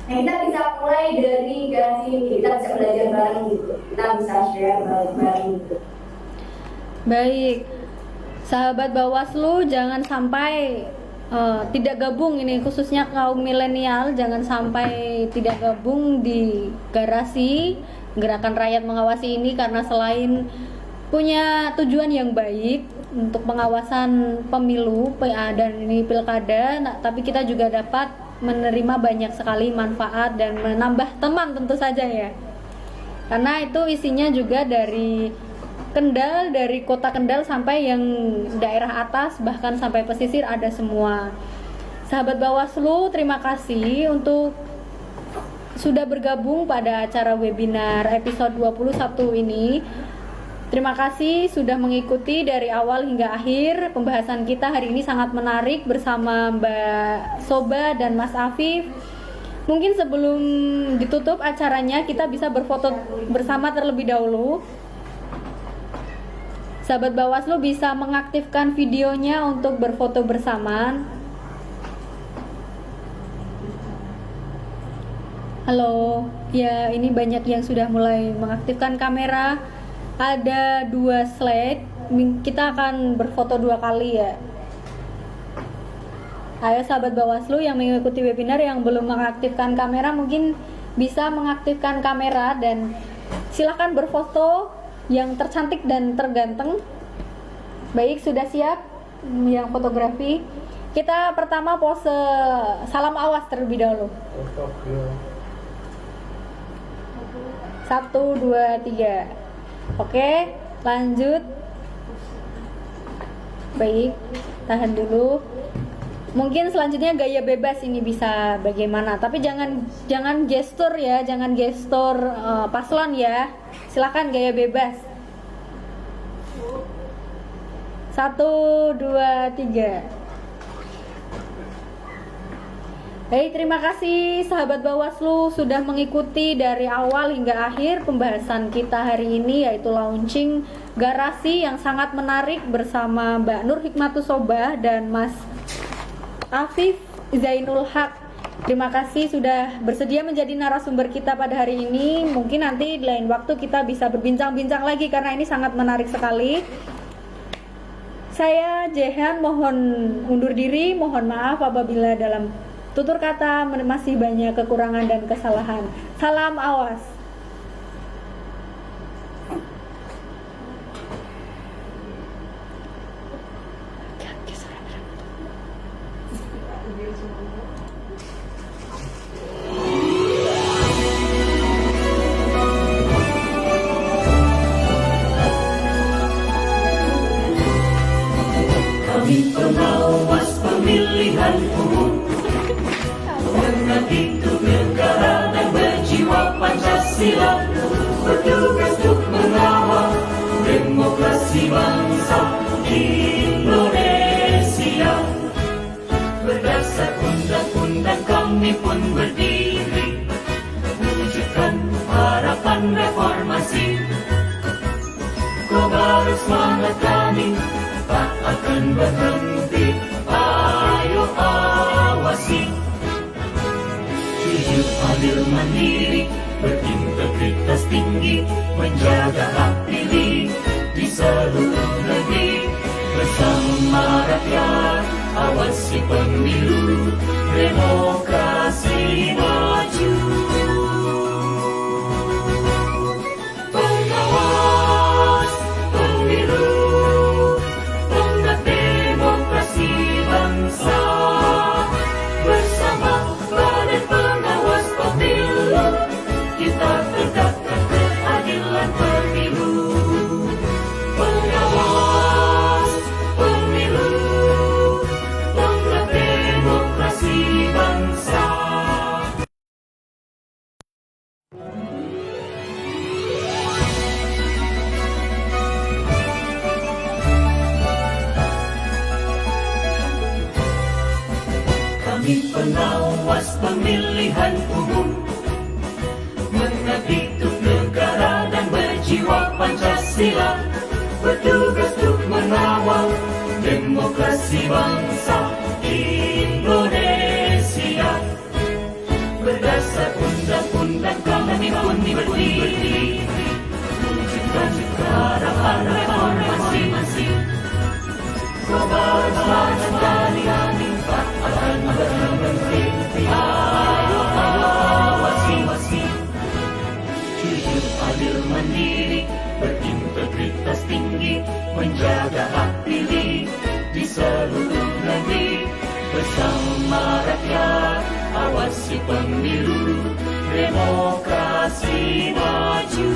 Nah, kita bisa mulai dari garasi ini, kita bisa belajar bareng gitu, kita bisa share bareng gitu. Baik, sahabat Bawaslu jangan sampai tidak gabung, ini khususnya kaum milenial, jangan sampai tidak gabung di garasi Gerakan Rakyat Mengawasi ini, karena selain punya tujuan yang baik untuk pengawasan pemilu dan ini pilkada, tapi kita juga dapat menerima banyak sekali manfaat dan menambah teman tentu saja ya, karena itu isinya juga dari Kendal, dari kota Kendal sampai yang daerah atas bahkan sampai pesisir ada semua. Sahabat Bawaslu, terima kasih untuk sudah bergabung pada acara webinar episode 21 ini. Terima kasih sudah mengikuti dari awal hingga akhir. Pembahasan kita hari ini sangat menarik bersama Mbak Soba dan Mas Afif. Mungkin sebelum ditutup acaranya kita bisa berfoto bersama terlebih dahulu. Sahabat Bawaslu bisa mengaktifkan videonya untuk berfoto bersama. Halo, ya ini banyak yang sudah mulai mengaktifkan kamera. Ada 2 slide, kita akan berfoto 2 kali ya. Ayo sahabat Bawaslu yang mengikuti webinar yang belum mengaktifkan kamera mungkin bisa mengaktifkan kamera dan silakan berfoto yang tercantik dan terganteng. Baik, sudah siap yang fotografi. Kita pertama pose salam awas terlebih dahulu. 1, 2, 3. Oke, lanjut. Baik, tahan dulu. Mungkin selanjutnya gaya bebas ini bisa bagaimana, tapi jangan gestur ya, jangan gestur paslon ya. Silakan gaya bebas. 1, 2, 3. Hei, terima kasih sahabat Bawaslu sudah mengikuti dari awal hingga akhir pembahasan kita hari ini, yaitu launching garasi yang sangat menarik bersama Mbak Nur Hikmatus Sobah dan Mas Afif Zainul Haq. Terima kasih sudah bersedia menjadi narasumber kita pada hari ini. Mungkin nanti di lain waktu kita bisa berbincang-bincang lagi karena ini sangat menarik sekali. Saya Jehan mohon undur diri, mohon maaf apabila dalam tutur kata masih banyak kekurangan dan kesalahan. Salam awas. Kami pengawas pemilihan umum mengabdi negara dan berjiwa Pancasila, bertugas untuk mengawal demokrasi bangsa Indonesia. Berdasar undang-undang kami pun berdiri, wujudkan harapan reformasi. Kobar semangat kami tak akan berhenti, ayo awasi. Jujur, adil, mandiri, berintegritas tinggi, menjaga hak pilih di seluruh negeri. Bersama rakyat, awasi pemilu, demokrasi maju. Pengawas pemilu, tonggak demokrasi bangsa. Bersama Badan Pengawas Pemilu, kita tegakkan keadilan pemilu. Pengawas pemilu, tonggak demokrasi bangsa. Kami pengawas pemilihan umum, mengabdi untuk negara dan berjiwa Pancasila, bertugas untuk mengawal demokrasi bangsa Indonesia. Berdasar undang-undang kami pun berdiri, wujudkan harapan reformasi. Kobar semangat kami tak akan berhenti, ayo awasi. Jujur, adil, mandiri, berintegritas tinggi, menjaga hak pilih di seluruh negeri. Bersama rakyat, awasi pemilu, demokrasi maju.